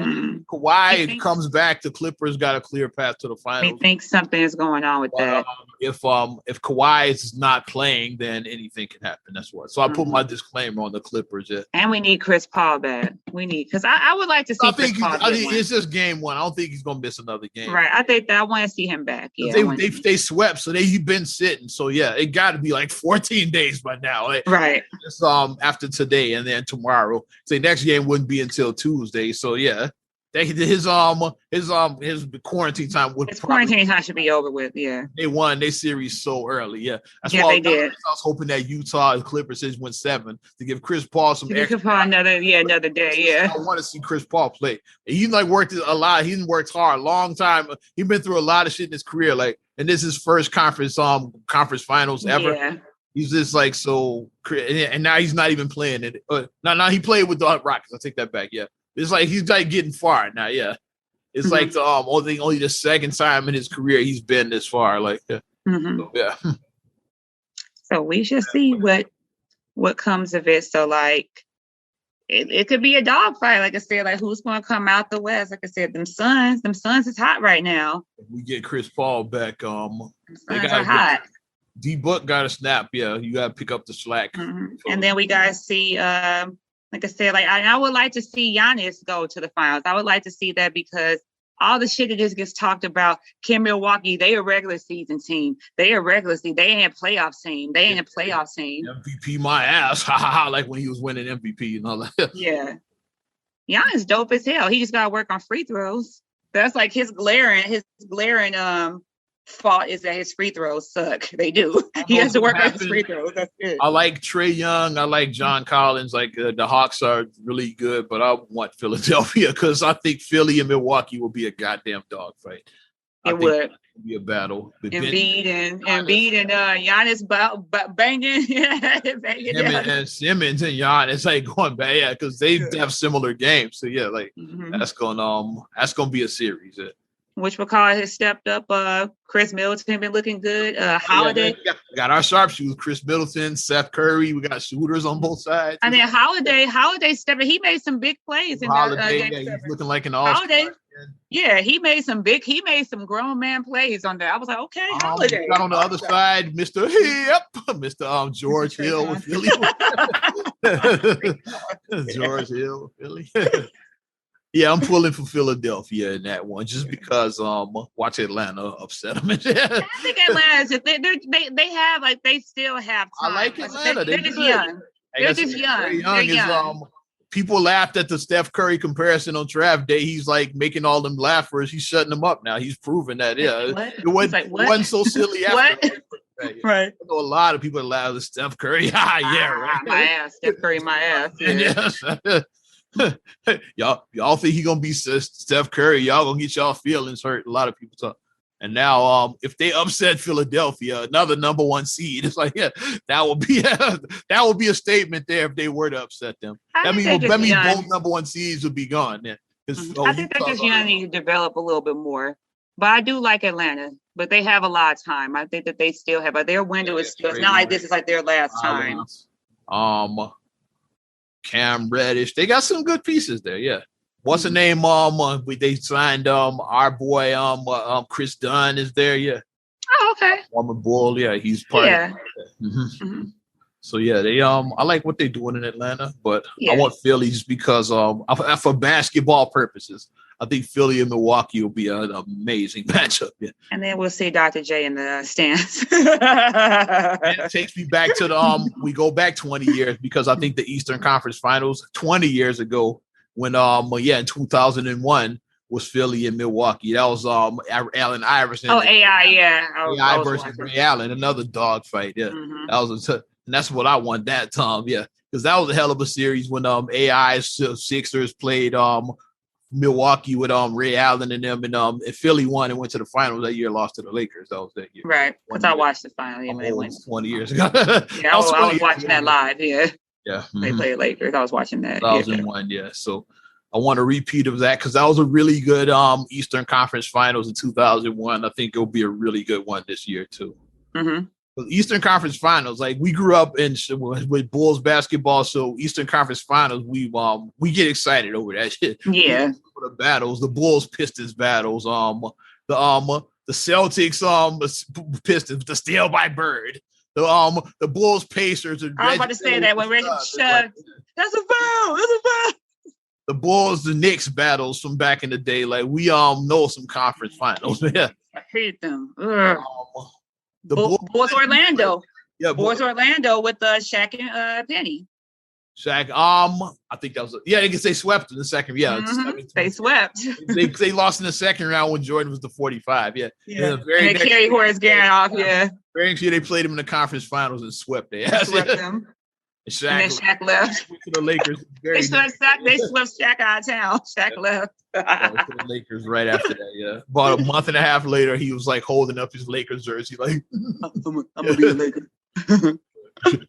Speaker 1: Kawhi comes back, the Clippers got a clear path to the finals.
Speaker 2: We think something is going on with that.
Speaker 1: If Kawhi is not playing, then anything can happen. That's what. So I put my disclaimer on the Clippers. Yeah.
Speaker 2: And we need Chris Paul back. Because I would like to see. I think
Speaker 1: it's just game 1. I don't think he's gonna miss another game.
Speaker 2: Right. I think that I want to see him back. Yeah.
Speaker 1: They swept, so he's been sitting. So yeah, it got to be like 14 days by now.
Speaker 2: Right.
Speaker 1: Just, after today and then tomorrow. So the next game wouldn't be until Tuesday. So yeah. His quarantine time
Speaker 2: should be over with. Yeah,
Speaker 1: they won their series so early. Yeah,
Speaker 2: that's why they did.
Speaker 1: I was hoping that Utah and Clippers went 7 to give Chris Paul some.
Speaker 2: Give Paul another day. Yeah,
Speaker 1: I want to see Chris Paul play. He worked a lot. He worked hard, a long time. He's been through a lot of shit in his career. And this is his first conference finals ever. Yeah. He's just so, and now he's not even playing it. Now he played with the Rockets. I take that back. Yeah. It's like he's getting far now, yeah. It's like the only the second time in his career he's been this far. So, yeah.
Speaker 2: So we should see what comes of it. So it could be a dogfight. Like I said, who's going to come out the West? Like I said, them Suns is hot right now.
Speaker 1: If we get Chris Paul back, they
Speaker 2: are hot.
Speaker 1: D-Book got to snap. Yeah, you got to pick up the slack.
Speaker 2: And then we got to see. Like I said, I would like to see Giannis go to the finals. I would like to see that because all the shit that just gets talked about, Milwaukee, they a regular season team. They a regular season. They ain't a playoff team. They ain't a playoff team.
Speaker 1: MVP my ass. Ha ha ha. Like when he was winning MVP and all that.
Speaker 2: Yeah. Giannis dope as hell. He just got to work on free throws. That's his glaring fault is that his free throws suck. They do. He has to work on his free throws. That's it.
Speaker 1: I like Trae Young. I like John Collins. The Hawks are really good, but I want Philadelphia because I think Philly and Milwaukee will be a goddamn dogfight.
Speaker 2: It would
Speaker 1: be a battle.
Speaker 2: Embiid and Giannis banging.
Speaker 1: And Simmons and Giannis going back, yeah, because they have similar games. So yeah, that's gonna be a series. Yeah.
Speaker 2: Which McCall has stepped up. Chris Middleton been looking good. Holiday.
Speaker 1: We got our sharpshooters, Chris Middleton, Seth Curry. We got shooters on both sides.
Speaker 2: And then Holiday stepped. He made some big plays in
Speaker 1: Holiday. He's looking like an all-star.
Speaker 2: Holiday. Yeah, he made some grown man plays on there. I was like, okay, Holiday.
Speaker 1: Got on the other side, Mr. George Hill with Philly. George Hill, Philly. Yeah, I'm pulling for Philadelphia in that one just because watch Atlanta upset them.
Speaker 2: I think Atlanta, they have they still have time.
Speaker 1: I like Atlanta.
Speaker 2: They're just young. They're just young. They're young.
Speaker 1: People laughed at the Steph Curry comparison on draft day. He's making all them laughers. He's shutting them up now. He's proven that. Yeah, it wasn't so silly after.
Speaker 2: Right.
Speaker 1: I know a lot of people laugh at Steph Curry. Right.
Speaker 2: My ass, Steph Curry, my ass. Yeah.
Speaker 1: y'all think he gonna be Steph Curry? Y'all gonna get y'all feelings hurt. A lot of people talk. And now, if they upset Philadelphia, another number one seed, it's like, yeah, that would be a statement there if they were to upset them. That means both number one seeds would be gone. Yeah.
Speaker 2: I think they're just young and to develop a little bit more. But I do like Atlanta, but they have a lot of time. I think that they still have, but their window is still. It's not like this is like their last time.
Speaker 1: Cam Reddish, they got some good pieces there. Yeah. What's the name? They signed our boy Chris Dunn is there. Yeah.
Speaker 2: Oh, okay.
Speaker 1: Former Bull. Yeah, he's part. Yeah. So yeah, they I like what they're doing in Atlanta, but I want Philly just because for basketball purposes, I think Philly and Milwaukee will be an amazing matchup. Yeah.
Speaker 2: And then we'll see Dr. J in the stands.
Speaker 1: It takes me back to we go back 20 years because I think the Eastern Conference Finals 20 years ago when in 2001 was Philly and Milwaukee. That was Allen Iverson.
Speaker 2: Oh, AI, yeah.
Speaker 1: AI versus Ray Allen, another dog fight. Yeah. That was and that's what I want that time. Yeah. Because that was a hell of a series when AI Sixers played Milwaukee with Ray Allen and them, and Philly won and went to the finals that year, lost to the Lakers. That was that year.
Speaker 2: Right. Because I watched the final when they went
Speaker 1: 20 years ago.
Speaker 2: Yeah, I was watching that live. Yeah.
Speaker 1: Yeah.
Speaker 2: They played Lakers. I was watching that.
Speaker 1: 2001, yeah. So I want a repeat of that because that was a really good Eastern Conference Finals in 2001. I think it'll be a really good one this year too. The Eastern Conference Finals, like we grew up with Bulls basketball, so Eastern Conference Finals, we get excited over that shit.
Speaker 2: Yeah.
Speaker 1: For the battles, the Bulls Pistons battles, the Celtics Pistons, the steal by Bird. The Bulls Pacers.
Speaker 2: I was about to say that when Reggie shut. That's a foul. That's a foul.
Speaker 1: The Bulls, the Knicks battles from back in the day. Like we know some conference finals. Yeah.
Speaker 2: I hate them. The Bulls Orlando. Yeah, Bulls Orlando with Shaq and Penny.
Speaker 1: Shaq. I think that was they swept in the second. Yeah,
Speaker 2: they swept.
Speaker 1: they lost in the second round when Jordan was the 45. Yeah,
Speaker 2: and they carried Horace Grant off. Yeah,
Speaker 1: very next year they played him in the conference finals and swept them.
Speaker 2: Swept them.
Speaker 1: And
Speaker 2: then Shaq left.
Speaker 1: To the Lakers.
Speaker 2: They swept Shaq out of town. Shaq left.
Speaker 1: To the Lakers right after that. Yeah, about a month and a half later, he was like holding up his Lakers jersey, like
Speaker 2: I'm gonna be a Laker.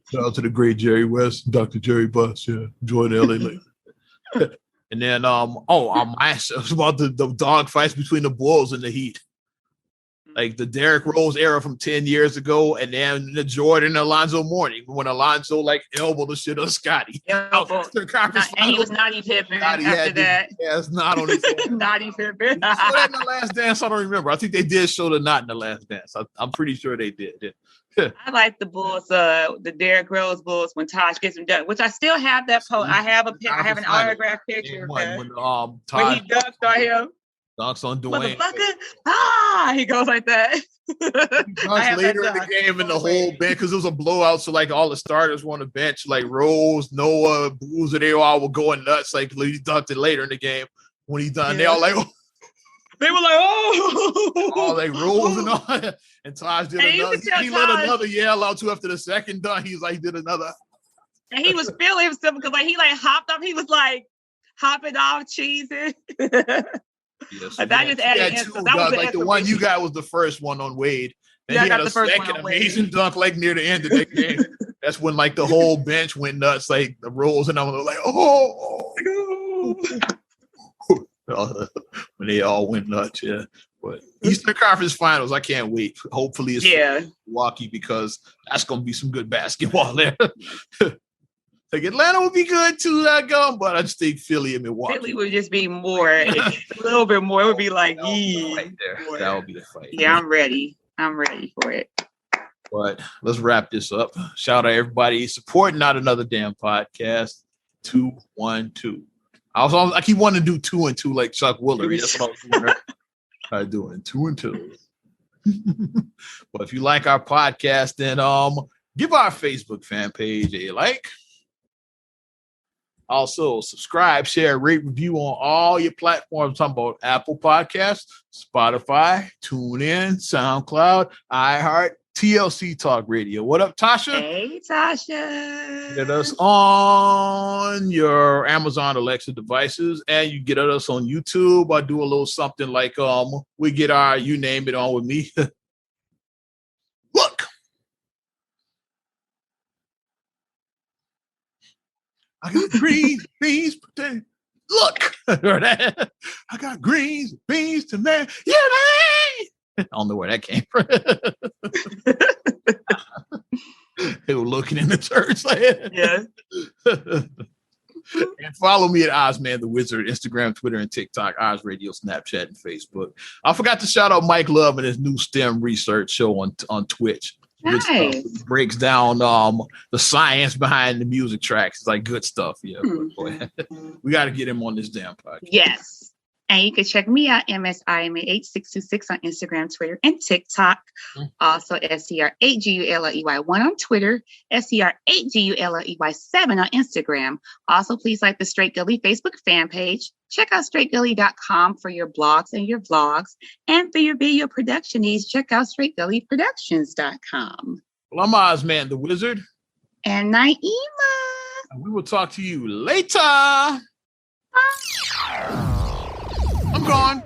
Speaker 1: Shout out to the great Jerry West, Dr. Jerry Buss, yeah, join the LA Lakers. And then it's about the dog fights between the Bulls and the Heat. Like the Derrick Rose era from 10 years ago, and then the Jordan Alonzo Mourning when Alonzo like elbowed the shit on Scotty.
Speaker 2: And he was Naughty Pippen after that.
Speaker 1: Yeah, it's not on his
Speaker 2: Naughty Pippen.
Speaker 1: Saw that in The Last Dance. I don't remember. I think they did show the knot in The Last Dance. I'm pretty sure they did. Yeah.
Speaker 2: I like the Bulls, the Derrick Rose Bulls when Taj gets him done, which I still have that post. I have an autographed picture of that. When he dunked on him.
Speaker 1: Dunks on Dwayne.
Speaker 2: He goes like that.
Speaker 1: Dunks later in the game and the whole bench because it was a blowout. So like all the starters were on the bench, like Rose, Noah, Boozer, they all were going nuts. Like he dunked it later in the game. When he done, they all like,
Speaker 2: they were like,
Speaker 1: all like Rose and all. And Taj did another. He let another yell out too after the second dunk. He's like did another.
Speaker 2: And he was feeling himself because like he like hopped up. He was like hopping off, cheesing.
Speaker 1: Yes,
Speaker 2: that just added
Speaker 1: like the one you got was the first one on Wade. And he had a second amazing dunk like near the end of that game. That's when like the whole bench went nuts, like the Rolls and I was like, when they all went nuts, yeah. But Eastern Conference Finals, I can't wait. Hopefully it's Milwaukee because that's gonna be some good basketball there. Like Atlanta would be good too, but I just think Philly and Milwaukee.
Speaker 2: Philly would just be more, a little bit more. It would be like,
Speaker 1: that would be the fight.
Speaker 2: Yeah, I'm ready. I'm ready for it.
Speaker 1: But let's wrap this up. Shout out everybody supporting Not Another Damn Podcast. 212. I keep wanting to do 2 and 2 like Chuck Woolery. That's what I was doing. 2 and 2. But if you like our podcast, then give our Facebook fan page a like. Also, subscribe, share, rate, review on all your platforms. I'm talking about Apple Podcasts, Spotify, TuneIn, SoundCloud, iHeart, TLC Talk Radio. What up, Tasha?
Speaker 2: Hey, Tasha.
Speaker 1: Get us on your Amazon Alexa devices, and you get us on YouTube. I do a little something like we get our You Name It on with me. Look, I got greens, beans, potatoes. Look, I got greens, beans, tomato. Yeah, man. I don't know where that came from. They were looking in the church.
Speaker 2: Yeah.
Speaker 1: And follow me at Ozman the Wizard, Instagram, Twitter, and TikTok, Oz Radio, Snapchat, and Facebook. I forgot to shout out Mike Love and his new STEM research show on Twitch.
Speaker 2: Nice.
Speaker 1: Breaks down the science behind the music tracks. It's like good stuff. Yeah. We got to get him on this damn podcast.
Speaker 2: Yes. And you can check me out, MSIMA8626 on Instagram, Twitter, and TikTok. Also, SCR8GULLEY1 on Twitter, SCR8GULLEY7 on Instagram. Also, please like the Straight Gully Facebook fan page. Check out straightgully.com for your blogs and your vlogs. And for your video production needs, check out straightgullyproductions.com.
Speaker 1: Well, I'm Ozman the Wizard.
Speaker 2: And Naima.
Speaker 1: And we will talk to you later.
Speaker 2: Bye.
Speaker 1: I'm gone.